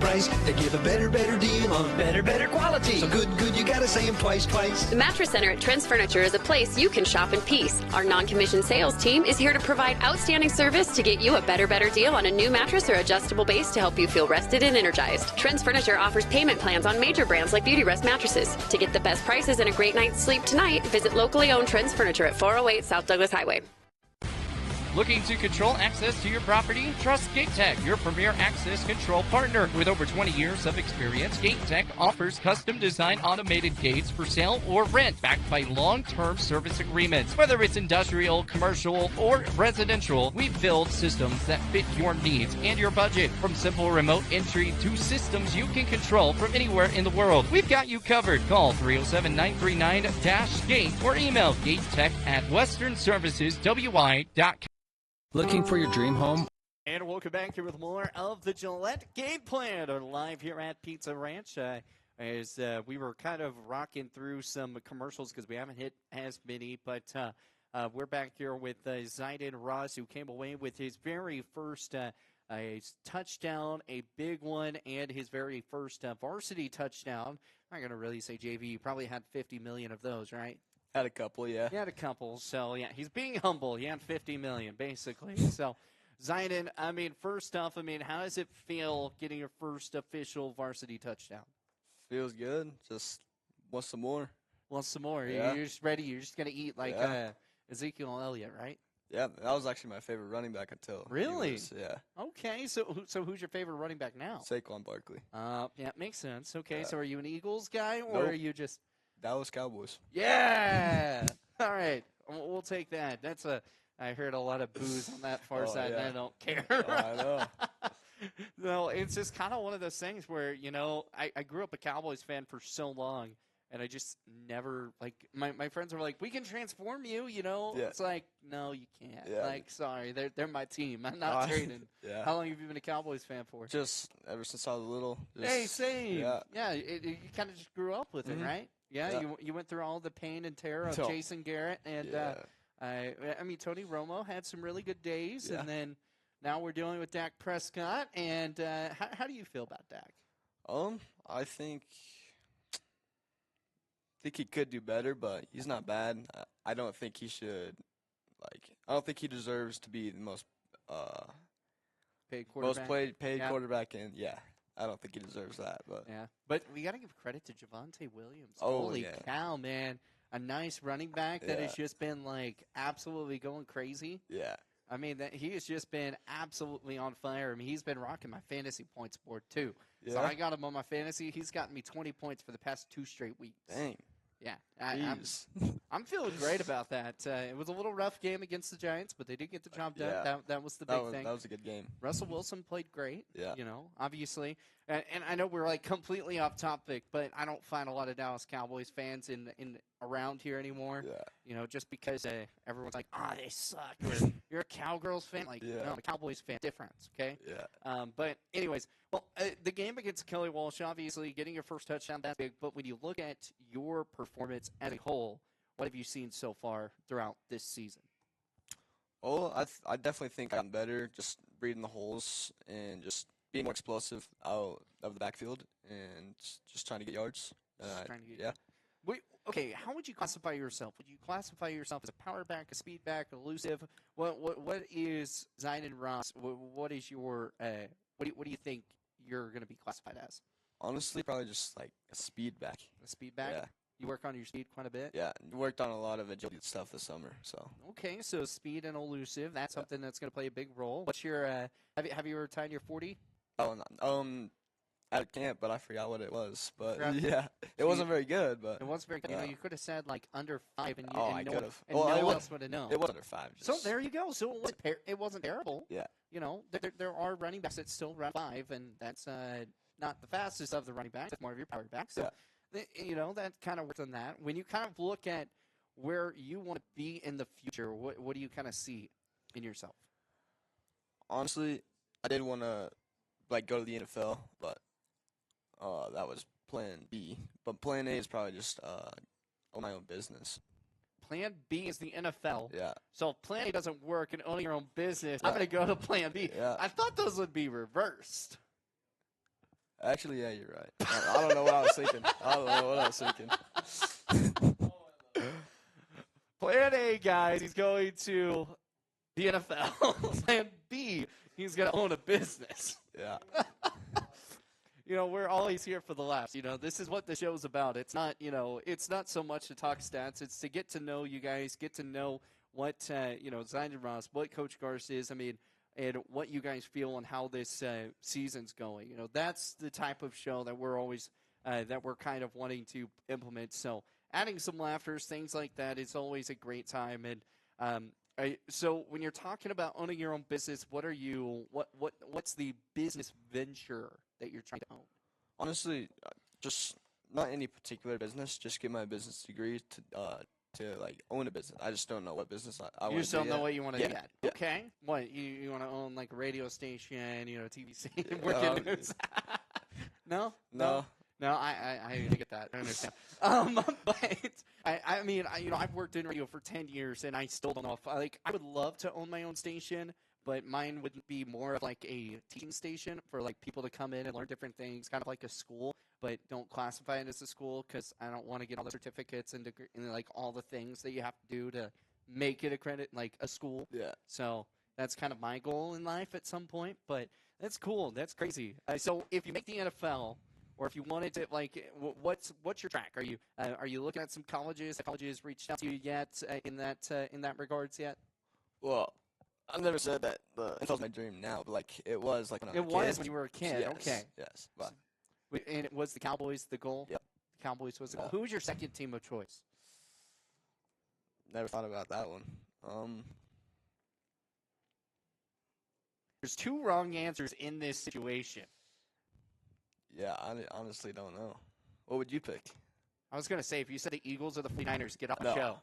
They give a better deal on better quality. So good, you gotta say them twice. The Mattress Center at Trent's Furniture is a place you can shop in peace. Our non-commissioned sales team is here to provide outstanding service to get you a better deal on a new mattress or adjustable base to help you feel rested and energized. Trent's Furniture offers payment plans on major brands like Beauty Rest mattresses. To get the best prices and a great night's sleep tonight, visit locally owned Trent's Furniture at 408 South Douglas Highway. Looking to control access to your property? Trust GateTech, your premier access control partner. With over 20 years of experience, GateTech offers custom-designed automated gates for sale or rent, backed by long-term service agreements. Whether it's industrial, commercial, or residential, we build systems that fit your needs and your budget. From simple remote entry to systems you can control from anywhere in the world, we've got you covered. Call 307-939-GATE or email gatetech@westernserviceswi.com. Looking for your dream home? And welcome back here with more of the Gillette Game Plan live here at Pizza Ranch. As we were kind of rocking through some commercials because we haven't hit as many, but we're back here with Zaiden Ross, who came away with his very first touchdown, a big one, and his very first varsity touchdown. I'm not going to really say JV. You probably had 50 million of those, right? Had a couple, yeah. He had a couple, so yeah, he's being humble. He had 50 million, basically. So, Zaiden, I mean, first off, how does it feel getting your first official varsity touchdown? Feels good. Just want some more. Want some more? Yeah. You're just ready. You're just gonna eat like Ezekiel Elliott, right? Yeah, that was actually my favorite running back until. Really? Yeah. Okay, so who's your favorite running back now? Saquon Barkley. Yeah, makes sense. Okay, so are you an Eagles guy or Nope. are you just Dallas Cowboys? Yeah. All right, we'll take that. I heard a lot of boos on that far side, and I don't care. I know. No, it's just kind of one of those things where, I grew up a Cowboys fan for so long, and I just never, my friends were like, we can transform you, Yeah. It's like, no, you can't. Yeah. Sorry, they're my team. I'm not trading. Yeah. How long have you been a Cowboys fan for? Just ever since I was little. Hey, same. Yeah. You kind of just grew up with it, right? Yeah, you went through all the pain and terror of Jason Garrett, and Tony Romo had some really good days, and then now we're dealing with Dak Prescott. And how do you feel about Dak? I think he could do better, but he's not bad. I don't think he should. I don't think he deserves to be the most paid quarterback. paid quarterback, and I don't think he deserves that. But we got to give credit to Javonte Williams. Oh, Holy cow, man. A nice running back that has just been, absolutely going crazy. Yeah. He has just been absolutely on fire. He's been rocking my fantasy points board, too. Yeah. So I got him on my fantasy. He's gotten me 20 points for the past 2 straight weeks. Dang. Yeah. I'm feeling great about that. It was a little rough game against the Giants, but they did get the job done. Yeah. That was the big thing. That was a good game. Russell Wilson played great. Yeah. Obviously. And I know we're like completely off topic, but I don't find a lot of Dallas Cowboys fans in around here anymore. Yeah. Just because everyone's like, they suck. Or you're a Cowgirls fan. Like, no, I'm a Cowboys fan. Difference, okay? Yeah. But anyways, the game against Kelly Walsh, obviously getting your first touchdown, that's big. But when you look at your performance as a whole, what have you seen so far throughout this season? Oh, I definitely think I'm better, just reading the holes and just being more explosive out of the backfield and just trying to get yards. Yeah. Okay, how would you classify yourself? Would you classify yourself as a power back, a speed back, elusive? What is Zion Ross? What is your what do you think you're going to be classified as? Honestly, probably just like a speed back. A speed back? Yeah. You work on your speed quite a bit? Yeah, worked on a lot of agility stuff this summer. So. Okay, so speed and elusive, that's something that's going to play a big role. What's your have you ever tied your 40? Oh, at camp, but I forgot what it was. But yeah, it wasn't very good. But it wasn't very good. You could have said like under 5, and I could have. No one else would have known. It was under 5. So there you go. So it wasn't terrible. Yeah. There are running backs that still run 5, and that's not the fastest of the running backs. It's more of your power back. So that kind of works on that. When you kind of look at where you want to be in the future, what do you kind of see in yourself? Honestly, I did want to go to the NFL, but that was plan B. But plan A is probably just own my own business. Plan B is the NFL. Yeah. So if plan A doesn't work and owning your own business, I'm going to go to plan B. Yeah. I thought those would be reversed. Actually, yeah, you're right. I don't know what I was thinking. Plan A, guys, he's going to the NFL. Plan B, he's going to own a business. Yeah. We're always here for the laughs. This is what the show's about. It's not, it's not so much to talk stats. It's to get to know you guys, get to know what, Zion Ross, what Coach Garst is. And what you guys feel and how this season's going. That's the type of show that we're always, that we're kind of wanting to implement. So adding some laughters, things like that, is always a great time. And so when you're talking about owning your own business, what's the business venture that you're trying to own? Honestly, just not any particular business. Just get my business degree to own a business. I just don't know what business I want to do. You just don't know what you want to do yet. Yeah. Okay. What, you want to own like a radio station, TV station, working news? No? No. No, I get that. I understand. But I've worked in radio for 10 years, and I still don't know if I would love to own my own station, but mine would be more of like a teaching station for like people to come in and learn different things, kind of like a school, but don't classify it as a school because I don't want to get all the certificates and like all the things that you have to do to make it like a school. Yeah. So that's kind of my goal in life at some point, but that's cool. That's crazy. So if you make the NFL, or if you wanted to, what's your track? Are you looking at some colleges? Have colleges reached out to you yet in that regards yet? Well, I've never said that the NFL's my dream now, but it was when I was a kid. When you were a kid. Yes, okay. Yes. But. And it was the Cowboys the goal? Yep. The Cowboys was the goal. Who was your second team of choice? Never thought about that one. There's 2 wrong answers in this situation. Yeah, I honestly don't know. What would you pick? I was going to say, if you said the Eagles or the 49ers, get off the show.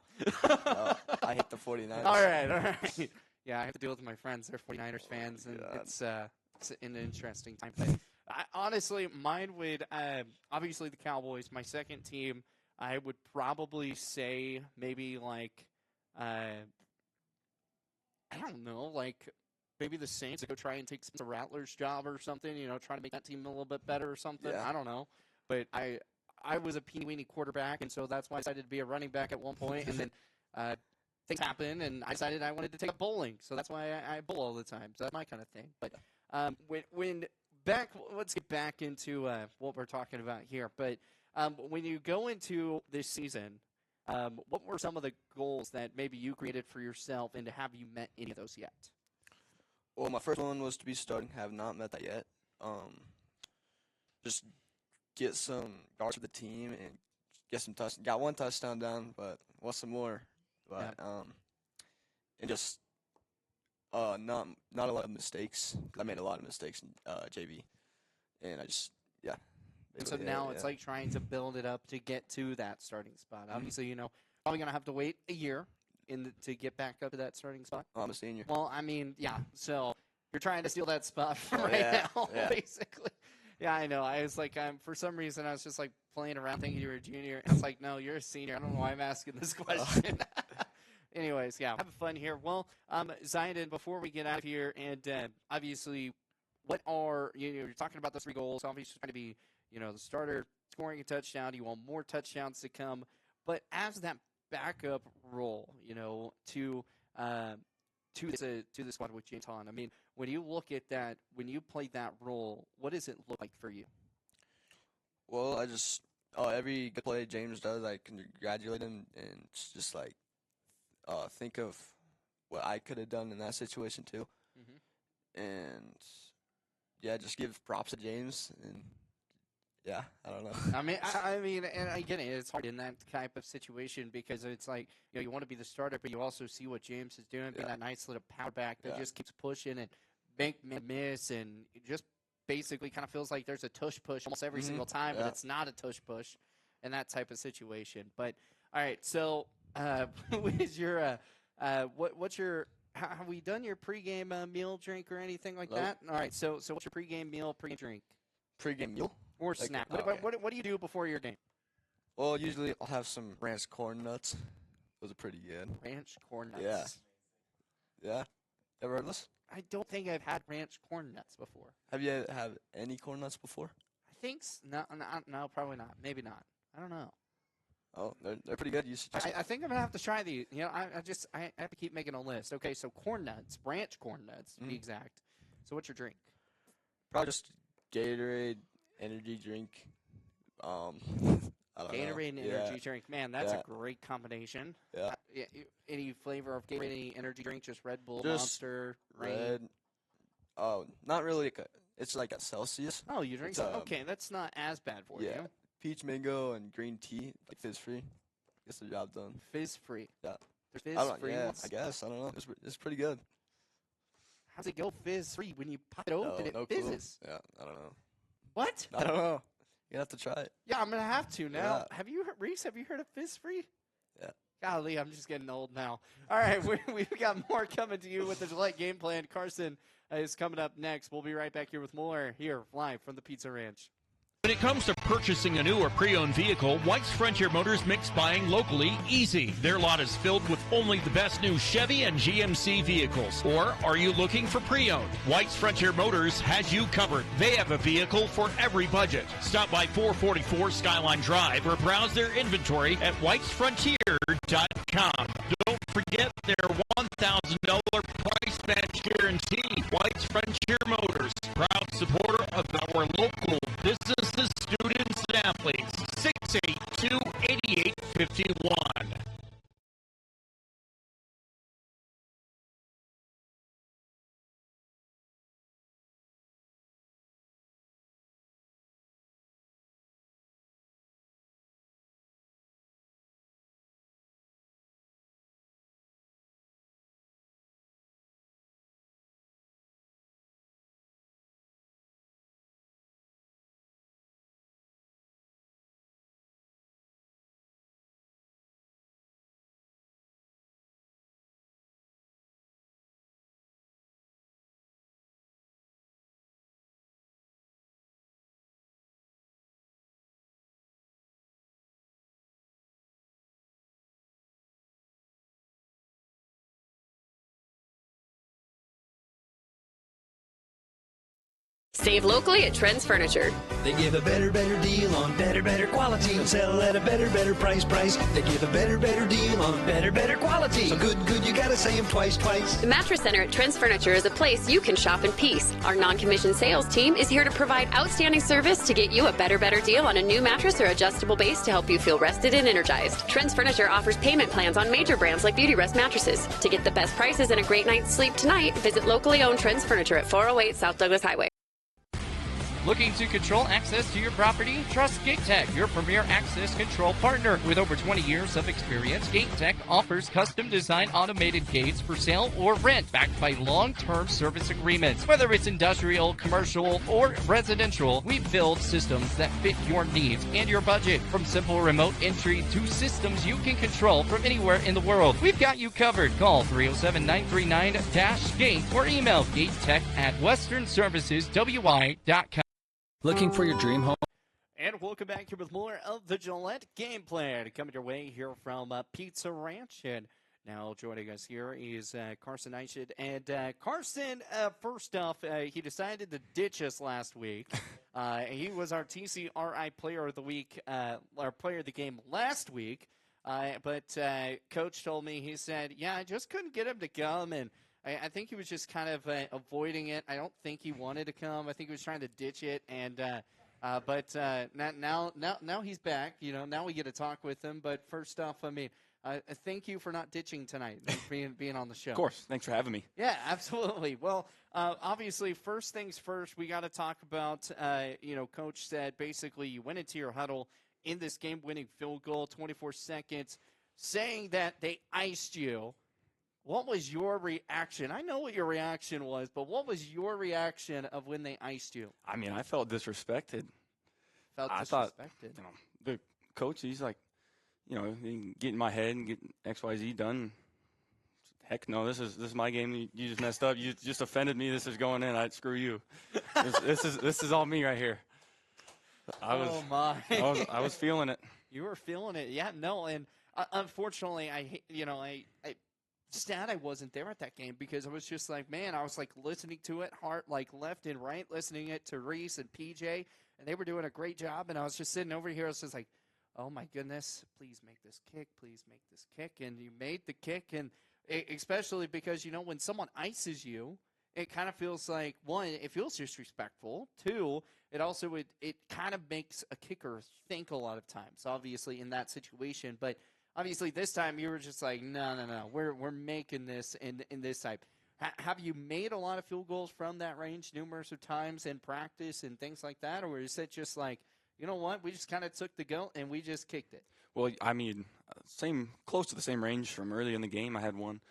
No, I hate the 49ers. All right. Yeah, I have to deal with my friends. They're 49ers fans, and it's an interesting time. But honestly, mine would obviously the Cowboys. My second team, I would probably say maybe I don't know, maybe the Saints to go try and take Spencer Rattler's job or something, try to make that team a little bit better or something. Yeah. I don't know. But I was a peeny-weeny quarterback, and so that's why I decided to be a running back at one point. And then things happened, and I decided I wanted to take up bowling. So that's why I bowl all the time. So that's my kind of thing. But let's get back into what we're talking about here. But when you go into this season, what were some of the goals that maybe you created for yourself, and have you met any of those yet? Well, my first one was to be starting. Have not met that yet. Just get some yards for the team and get some touchdowns. Got 1 touchdown down, but want some more, but and just not a lot of mistakes. I made a lot of mistakes in JV, and I just And so now it's like trying to build it up to get to that starting spot. Obviously, probably going to have to wait a year to get back up to that starting spot. I'm a senior. Well, I mean, yeah. So you're trying to steal that spot now, basically. Yeah, I know. I was like, for some reason, I was just like playing around thinking you were a junior. It's like, no, you're a senior. I don't know why I'm asking this question. Anyways, yeah, have fun here. Well, Zion, before we get out of here, and obviously, what are you're talking about the 3 goals? Obviously, trying to be the starter scoring a touchdown. You want more touchdowns to come, but as that backup role, to the squad with James Hahn. I mean, when you look at that, when you play that role, what does it look like for you? Well, I just every good play James does, I congratulate him and just like think of what I could have done in that situation too, and just give props to James and. Yeah, I don't know. I mean, and I get it. It's hard in that type of situation because it's like you want to be the starter, but you also see what James is doing, being that nice little power back that just keeps pushing and make miss, and it just basically kind of feels like there's a tush push almost every single time, but it's not a tush push in that type of situation. But all right, so what is your what's your have we done your pregame meal, drink, or anything like that? All right, so what's your pregame meal, pregame drink? Pregame meal. Or snack. What do you do before your game? Well, usually I'll have some ranch corn nuts. Those are pretty good. Ranch corn nuts. Yeah. Ever heard of this? I don't think I've had ranch corn nuts before. Have you had any corn nuts before? I think no, probably not. Maybe not. I don't know. Oh, they're pretty good. You should I think I'm gonna have to try these. I have to keep making a list. Okay, so corn nuts, ranch corn nuts, to be exact. So what's your drink? Probably just Gatorade. Energy drink. I don't Gatorade know. and energy drink. Man, that's a great combination. Yeah. Any flavor of Gatorade, any energy drink? Just Red Bull, just Monster, Red. Rain? Oh, not really. It's like a Celsius. Oh, you drink some? Okay, that's not as bad for you. Peach mango and green tea, like fizz free. Gets the job done. Fizz free. Yeah. There's fizz free. Yeah, I guess. I don't know. It's pretty good. How's it go fizz free when you pop it open? It fizzes. Yeah, I don't know. What? I don't know. You have to try it. Yeah, I'm gonna have to now. Yeah. Have you heard, Reese? Have you heard of fizz free? Yeah. Golly, I'm just getting old now. All right, we've got more coming to you with the Gillette game plan. Carson is coming up next. We'll be right back here with more here live from the Pizza Ranch. When it comes to purchasing a new or pre-owned vehicle, White's Frontier Motors makes buying locally easy. Their lot is filled with only the best new Chevy and GMC vehicles. Or are you looking for pre-owned? White's Frontier Motors has you covered. They have a vehicle for every budget. Stop by 444 Skyline Drive or browse their inventory at whitesfrontier.com. Don't forget their $1,000 price match guarantee. White's Frontier Motors, proud supporter of our local businesses, students, and athletes. 682-8851. Save locally at Trends Furniture. They give a better deal on better quality and sell at a better price. They give a better deal on better quality. So good, you gotta say them twice. The Mattress Center at Trends Furniture is a place you can shop in peace. Our non-commissioned sales team is here to provide outstanding service to get you a better deal on a new mattress or adjustable base to help you feel rested and energized. Trends Furniture offers payment plans on major brands like Beauty Rest mattresses. To get the best prices and a great night's sleep tonight, visit locally owned Trends Furniture at 408 South Douglas Highway. Looking to control access to your property? Trust GateTech, your premier access control partner. With over 20 years of experience, GateTech offers custom designed automated gates for sale or rent, backed by long-term service agreements. Whether it's industrial, commercial, or residential, we build systems that fit your needs and your budget. From simple remote entry to systems you can control from anywhere in the world, we've got you covered. Call 307-939-GATE or email gatetech@westernserviceswi.com. Looking for your dream home? And welcome back here with more of the Gillette Game Plan coming your way here from Pizza Ranch. And now joining us here is Carson Eichett. And Carson, first off, he decided to ditch us last week. He was our TCRI Player of the Week, our Player of the Game last week. But Coach told me, he said, yeah, I just couldn't get him to come. And I think he was just kind of avoiding it. I don't think he wanted to come. I think he was trying to ditch it. And but now he's back. You know, now we get to talk with him. But first off, I mean, thank you for not ditching tonight, being on the show. Of course. Thanks for having me. Yeah, absolutely. Well, obviously, first things first, we got to talk about, Coach said basically you went into your huddle in this game-winning field goal, 24 seconds, saying that they iced you. What was your reaction? I know what your reaction was, but what was your reaction of when they iced you? I mean, I felt disrespected. I thought, the coach, he's like, he can get in my head and get XYZ done. Heck no, this is my game. You just messed up. You just offended me. This is going in. Screw you. This is all me right here. I was feeling it. You were feeling it, yeah. No, and unfortunately, I sad I wasn't there at that game because I was just like, man, I was like listening to it hard, like left and right, listening it to Reese and PJ, and they were doing a great job. And I was just sitting over here, I was just like, oh my goodness, please make this kick, and you made the kick, and especially because when someone ices you, it kind of feels like, one, it feels disrespectful. Two, it also it kind of makes a kicker think a lot of times, obviously in that situation, but. Obviously, this time you were just like, no, we're making this in this type. Have you made a lot of field goals from that range numerous of times in practice and things like that, or is it just like, you know what, we just kind of took the goal and we just kicked it? Well, I mean, close to the same range from early in the game. I had one,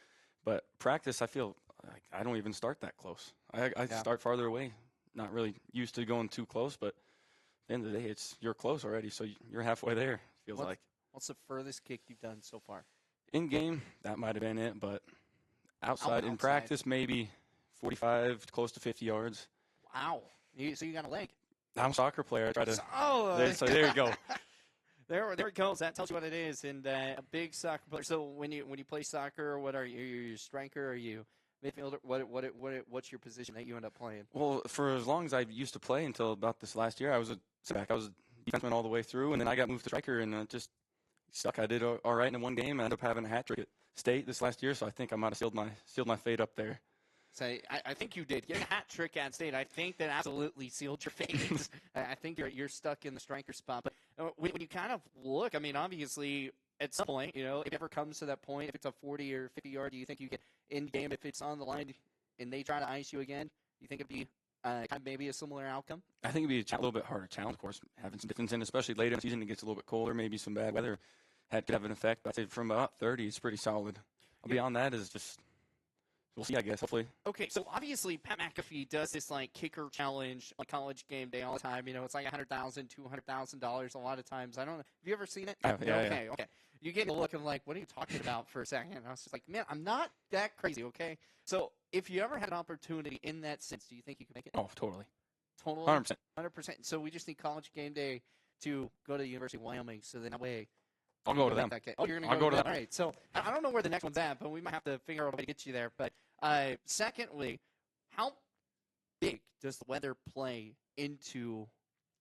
but practice, I feel like I don't even start that close. I start farther away. Not really used to going too close, but at the end of the day, you're close already, so you're halfway there. Feels like. What's the furthest kick you've done so far? In game, that might have been it, but outside in practice, maybe 45, close to 50 yards. Wow. So you got a leg. I'm a soccer player. I try to. So there you go. There it goes. That tells you what it is. And a big soccer player. So when you play soccer, what are you? Are you a striker? Are you midfielder? What's your position that you end up playing? Well, for as long as I used to play until about this last year, I was a back. I was a defenseman all the way through, and then I got moved to striker and just. Stuck. I did all right in one game. I ended up having a hat trick at state this last year, so I think I might have sealed my fate up there. So I think you did. Getting a hat trick at state, I think that absolutely sealed your fate. I think you're stuck in the striker spot. But when you kind of look, I mean, obviously, at some point, if it ever comes to that point, if it's a 40 or 50-yard, do you think you get in game if it's on the line and they try to ice you again? Do you think it'd be kind of maybe a similar outcome? I think it'd be a little bit harder challenge, of course, having some difference in, especially later in the season, it gets a little bit colder, maybe some bad weather. Could have an effect, but I'd say from about 30, it's pretty solid. Beyond that is just, we'll see, I guess, hopefully. Okay, so obviously Pat McAfee does this, kicker challenge on College Game Day all the time. It's like $100,000, $200,000 a lot of times. I don't know. Have you ever seen it? I have, yeah. Okay. You get a look of like, what are you talking about for a second? And I was just like, man, I'm not that crazy, okay? So if you ever had an opportunity in that sense, do you think you could make it? Oh, totally. Totally? 100%. 100%. So we just need College Game Day to go to the University of Wyoming, so then that way – I'll go to them. Oh, you're going to go to them. All right. So I don't know where the next one's at, but we might have to figure out a way to get you there. But secondly, how big does the weather play into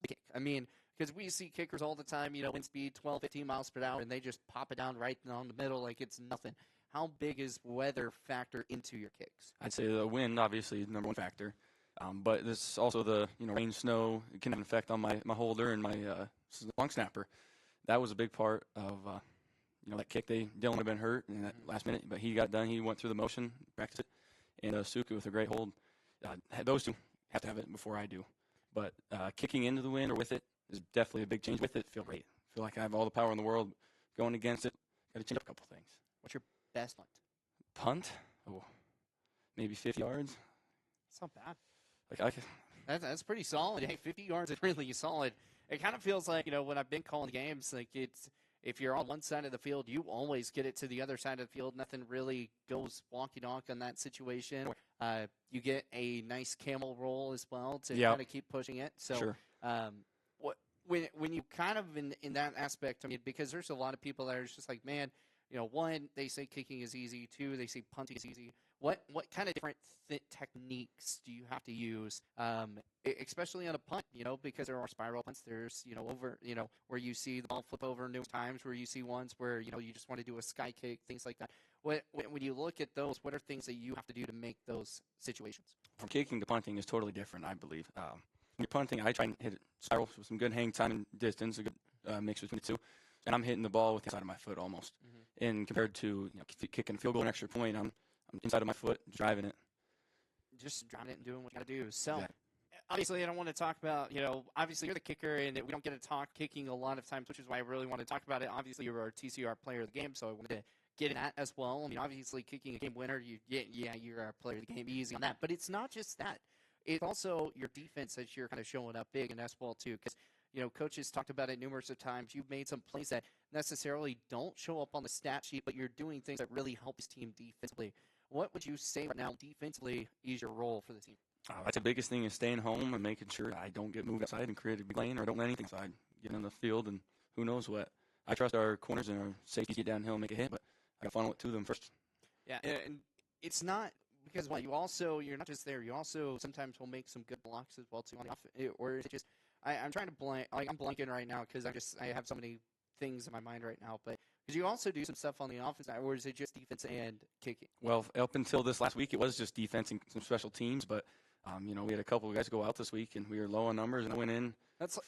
the kick? I mean, because we see kickers all the time, wind speed 12, 15 miles per hour, and they just pop it down right down the middle like it's nothing. How big is weather factor into your kicks? I'd say the wind, obviously, the number one factor. But this also the rain, snow, it can have an effect on my holder and my long snapper. That was a big part of that kick. Dylan would have been hurt in that last minute, but he got done. He went through the motion, practiced it, and Suka with a great hold. Those two have to have it before I do. But kicking into the wind or with it is definitely a big change. With it, feel great. Feel like I have all the power in the world. Going against it, got to change up a couple things. What's your best punt? Punt? Oh, maybe 50 yards. That's not bad. Like That's pretty solid. Hey, 50 yards is really solid. It kind of feels like, when I've been calling games, like if you're on one side of the field, you always get it to the other side of the field. Nothing really goes wonky-donk in that situation. You get a nice camel roll as well to kind of keep pushing it. So, sure. When you kind of in that aspect, I mean, because there's a lot of people that are just like, man, one, they say kicking is easy. Two, they say punting is easy. What kind of different techniques do you have to use, especially on a punt, because there are spiral punts. There's, where you see the ball flip over numerous times, where you see ones where, you just want to do a sky kick, things like that. When you look at those, what are things that you have to do to make those situations? From kicking to punting is totally different, I believe. When you're punting, I try and hit it spiral with some good hang time and distance, a good mix between the two. And I'm hitting the ball with the inside of my foot almost. Mm-hmm. And compared to kicking a field goal and extra point, I'm inside of my foot, driving it. Just driving it and doing what you got to do. So, obviously, I don't want to talk about, obviously you're the kicker, and we don't get to talk kicking a lot of times, which is why I really want to talk about it. Obviously, you're our TCR player of the game, so I wanted to get in that as well. I mean, obviously, kicking a game winner, you're our player of the game, easy on that. But it's not just that. It's also your defense that you're kind of showing up big in as well, too, because coaches talked about it numerous of times. You've made some plays that necessarily don't show up on the stat sheet, but you're doing things that really help this team defensively. What would you say right now defensively is your role for the team? That's the biggest thing is staying home and making sure I don't get moved outside and create a big lane, or don't let anything inside. Get in the field and who knows what. I trust our corners and our safeties get downhill and make a hit, but I got to funnel it to them first. Yeah, and it's not because you're not just there. You also sometimes will make some good blocks as well too on the offense, or is it just I'm trying to blank. Like I'm blanking right now because I have so many things in my mind right now. But because you also do some stuff on the offense side, or is it just defense and kicking? Well, up until this last week, it was just defense and some special teams. But we had a couple of guys go out this week, and we were low on numbers, and I went in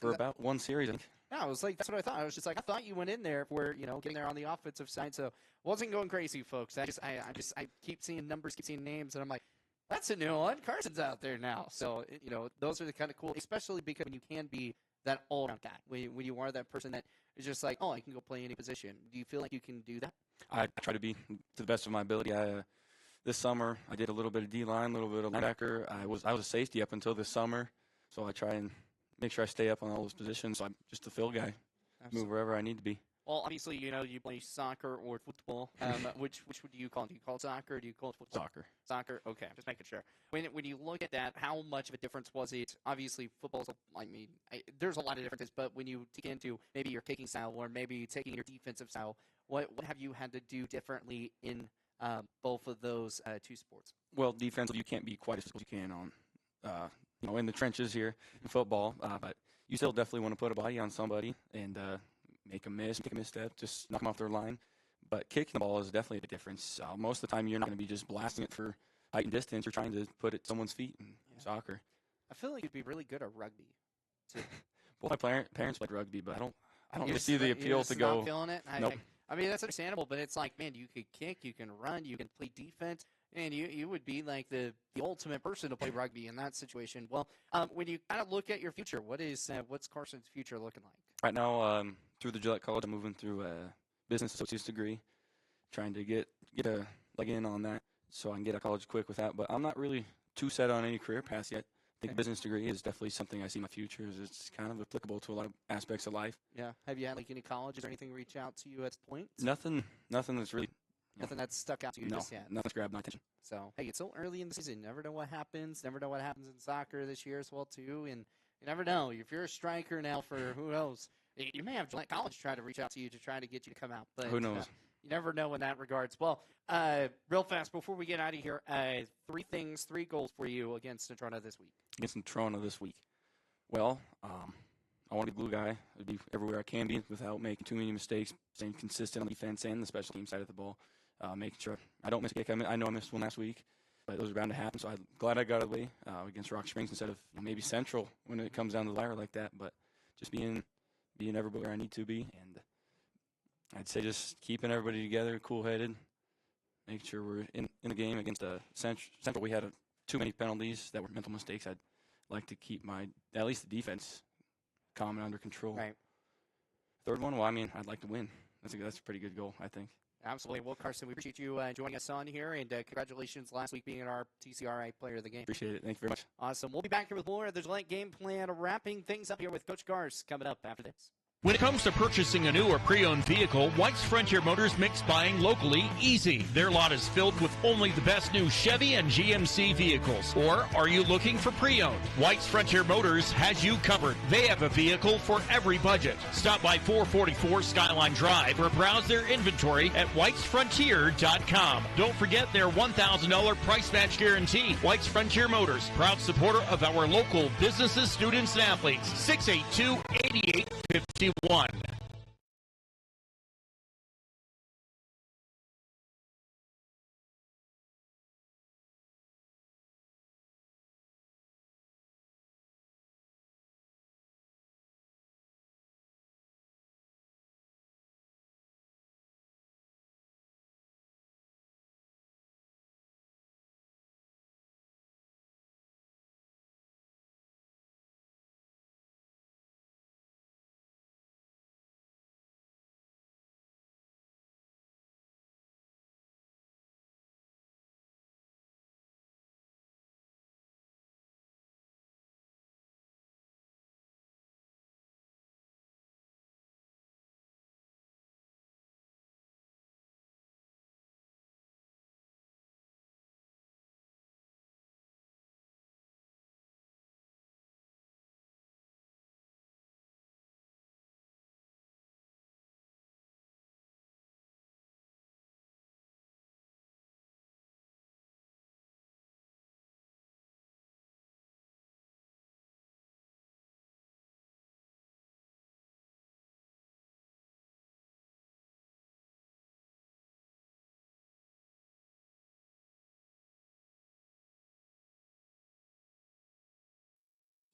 for about one series. I think. Yeah, I was like, that's what I thought. I was just like, I thought you went in there for getting there on the offensive side, so wasn't going crazy, folks. I keep seeing numbers, keep seeing names, and I'm like, that's a new one. Carson's out there now. So, those are the kind of cool, especially because when you can be that all-around guy, when you are that person that is just like, oh, I can go play any position. Do you feel like you can do that? I try to be to the best of my ability. This summer, I did a little bit of D-line, a little bit of linebacker. I was a safety up until this summer, so I try and make sure I stay up on all those positions. So I'm just a fill guy, move wherever I need to be. Well, obviously, you play soccer or football. Which would you call it? Do you call it soccer or do you call it football? Soccer. Okay, just making sure. When you look at that, how much of a difference was it? Obviously, football's, there's a lot of differences, but when you dig into maybe your kicking style or maybe taking your defensive style, what have you had to do differently in both of those two sports? Well, defensively, you can't be quite as physical as you can on, in the trenches here in football, but you still definitely want to put a body on somebody and make a misstep, just knock them off their line. But kicking the ball is definitely a big difference. Most of the time, you're not going to be just blasting it for height and distance. You're trying to put it at someone's feet in soccer. I feel like you'd be really good at rugby, too. Both my parents played rugby, but I don't really see the appeal to go. Not feeling it? Nope. I mean, that's understandable, but it's like, man, you could kick, you can run, you can play defense, and you would be like the ultimate person to play rugby in that situation. Well, when you kind of look at your future, what's Carson's future looking like? Right now, through the Gillette College, I'm moving through a business associate's degree, trying to get a leg in on that so I can get out of college quick with that. But I'm not really too set on any career path yet. I think a business degree is definitely something I see in my future. It's kind of applicable to a lot of aspects of life. Yeah. Have you had any colleges or anything reach out to you at this point? Nothing that's really. Nothing that's stuck out to you just yet. Nothing's grabbed my attention. So, hey, it's so early in the season. Never know what happens. Never know what happens in soccer this year as well, too. And you never know. If you're a striker now for who knows, you may have Gillette College try to reach out to you to try to get you to come out. But who knows? You never know in that regards. Well, real fast, before we get out of here, 3 goals for you against Natrona this week. Against Natrona this week. Well, I want to be the glue guy. I'd be everywhere I can be without making too many mistakes, staying consistent on the defense and the special team side of the ball. Making sure I don't miss a kick. I know I missed one last week, but those are bound to happen. So I'm glad I got it away against Rock Springs instead of maybe Central when it comes down to the wire like that. But just being everywhere I need to be, and I'd say just keeping everybody together, cool-headed, making sure we're in the game against Central. We had too many penalties that were mental mistakes. like to keep at least the defense calm and under control. Right. Third one, well, I mean, I'd like to win. That's a pretty good goal, I think. Absolutely. Well, Carson, we appreciate you joining us on here, and congratulations last week being our TCRI Player of the Game. Appreciate it. Thank you very much. Awesome. We'll be back here with more of the Gillette Game Plan, wrapping things up here with Coach Gars coming up after this. When it comes to purchasing a new or pre-owned vehicle, White's Frontier Motors makes buying locally easy. Their lot is filled with only the best new Chevy and GMC vehicles. Or are you looking for pre-owned? White's Frontier Motors has you covered. They have a vehicle for every budget. Stop by 444 Skyline Drive or browse their inventory at whitesfrontier.com. Don't forget their $1,000 price match guarantee. White's Frontier Motors, proud supporter of our local businesses, students, and athletes. 682-8851.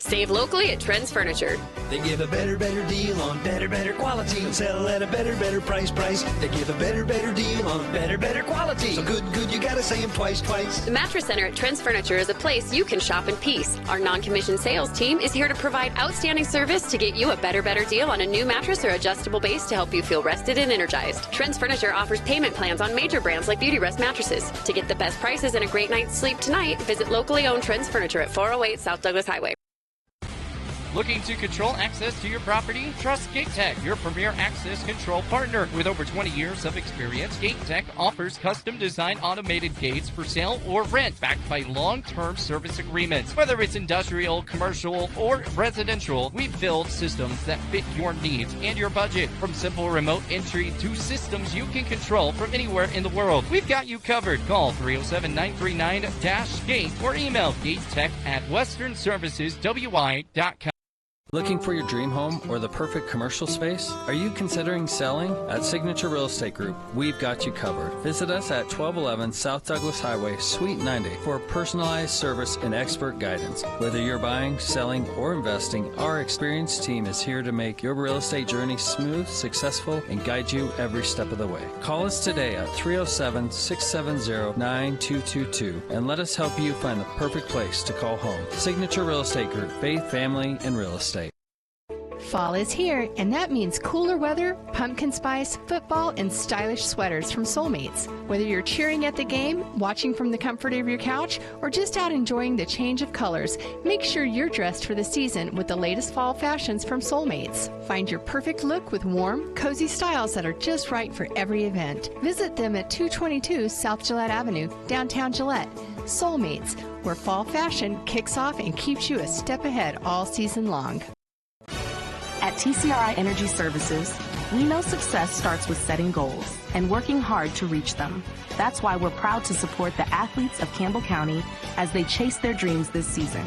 Save locally at Trends Furniture. They give a better deal on better quality. Sell at a better price. They give a better deal on better quality. So good, you gotta say them twice. The Mattress Center at Trends Furniture is a place you can shop in peace. Our non-commissioned sales team is here to provide outstanding service to get you a better deal on a new mattress or adjustable base to help you feel rested and energized. Trends Furniture offers payment plans on major brands like Beauty Rest mattresses. To get the best prices and a great night's sleep tonight, visit locally owned Trends Furniture at 408 South Douglas Highway. Looking to control access to your property? Trust GateTech, your premier access control partner. With over 20 years of experience, GateTech offers custom-designed automated gates for sale or rent, backed by long-term service agreements. Whether it's industrial, commercial, or residential, we build systems that fit your needs and your budget. From simple remote entry to systems you can control from anywhere in the world, we've got you covered. Call 307-939-GATE or email gatetech@westernserviceswi.com. Looking for your dream home or the perfect commercial space? Are you considering selling? At Signature Real Estate Group, we've got you covered. Visit us at 1211 South Douglas Highway, Suite 90 for personalized service and expert guidance. Whether you're buying, selling, or investing, our experienced team is here to make your real estate journey smooth, successful, and guide you every step of the way. Call us today at 307-670-9222 and let us help you find the perfect place to call home. Signature Real Estate Group, faith, family, and real estate. Fall is here, and that means cooler weather, pumpkin spice, football, and stylish sweaters from Soulmates. Whether you're cheering at the game, watching from the comfort of your couch, or just out enjoying the change of colors, make sure you're dressed for the season with the latest fall fashions from Soulmates. Find your perfect look with warm, cozy styles that are just right for every event. Visit them at 222 South Gillette Avenue, downtown Gillette. Soulmates, where fall fashion kicks off and keeps you a step ahead all season long. At TCRI Energy Services, we know success starts with setting goals and working hard to reach them. That's why we're proud to support the athletes of Campbell County as they chase their dreams this season.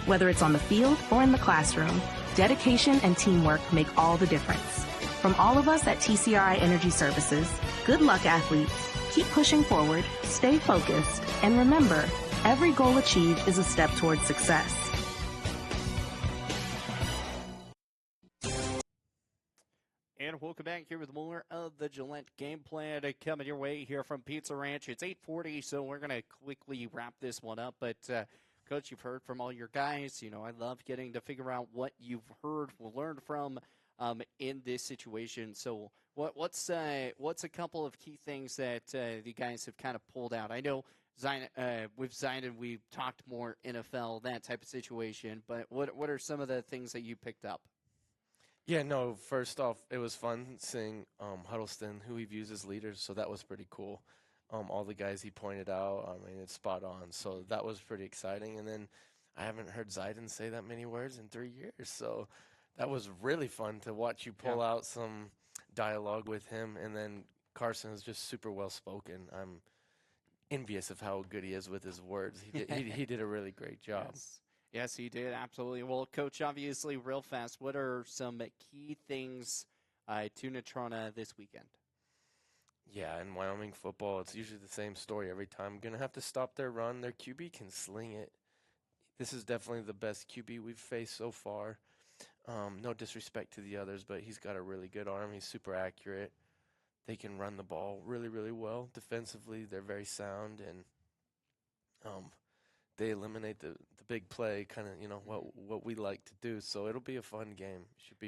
Whether it's on the field or in the classroom, dedication and teamwork make all the difference. From all of us at TCRI Energy Services, good luck, athletes. Keep pushing forward, stay focused, and remember, every goal achieved is a step towards success. And welcome back here with more of the Gillette Game Plan coming your way here from Pizza Ranch. It's 8:40, so we're going to quickly wrap this one up. But Coach, you've heard from all your guys. I love getting to figure out what you've heard, learned from in this situation. So what's a couple of key things that the guys have kind of pulled out? I know with Zion, we've talked more NFL, that type of situation, but what are some of the things that you picked up? Yeah, no, first off, it was fun seeing Huddleston, who he views as leaders, so that was pretty cool. All the guys he pointed out, it's spot on, so that was pretty exciting. And then I haven't heard Zidane say that many words in 3 years, so that was really fun to watch you pull out some dialogue with him. And then Carson is just super well-spoken. I'm envious of how good he is with his words. He did a really great job. Yes, he did, absolutely. Well, Coach, obviously, real fast, what are some key things to Natrona this weekend? Yeah, in Wyoming football, it's usually the same story every time. Going to have to stop their run. Their QB can sling it. This is definitely the best QB we've faced so far. No disrespect to the others, but he's got a really good arm. He's super accurate. They can run the ball really, really well. Defensively, they're very sound, and they eliminate the big play, kind of, what we like to do. So it'll be a fun game. Should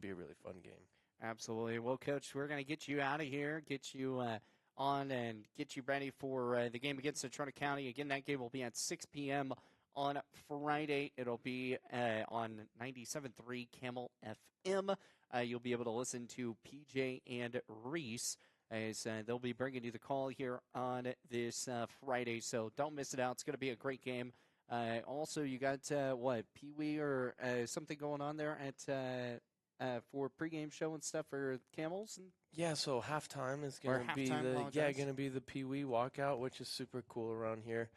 be a really fun game. Absolutely. Well, Coach, we're going to get you out of here, get you on, and get you ready for the game against Natrona County. Again, that game will be at 6 p.m. on Friday. It'll be on 97.3 Campbell FM. You'll be able to listen to PJ and Reese as they'll be bringing you the call here on this Friday. So don't miss it out. It's going to be a great game. Also, you got, Pee Wee or something going on there at for pregame show and stuff for Camels? Yeah, so halftime is going to be the Pee Wee walkout, which is super cool around here.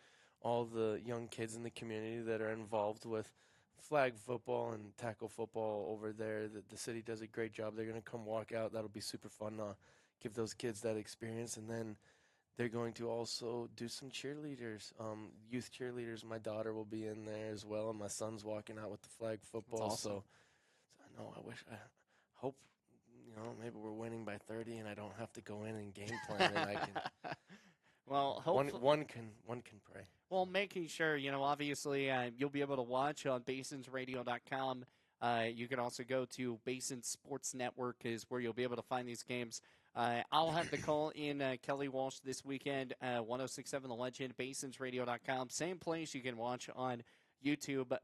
All the young kids in the community that are involved with flag football and tackle football over there, the city does a great job. They're going to come walk out. That'll be super fun to give those kids that experience. And then they're going to also do some cheerleaders, youth cheerleaders. My daughter will be in there as well, and my son's walking out with the flag football. That's awesome. So I know, I hope, maybe we're winning by 30 and I don't have to go in and game plan and I can. Well, one can pray. Well, making sure, obviously you'll be able to watch on BasonsRadio.com. You can also go to Basin Sports Network is where you'll be able to find these games. I'll have the call in Kelly Walsh this weekend, 106.7 The Legend, BasonsRadio.com. Same place you can watch on YouTube,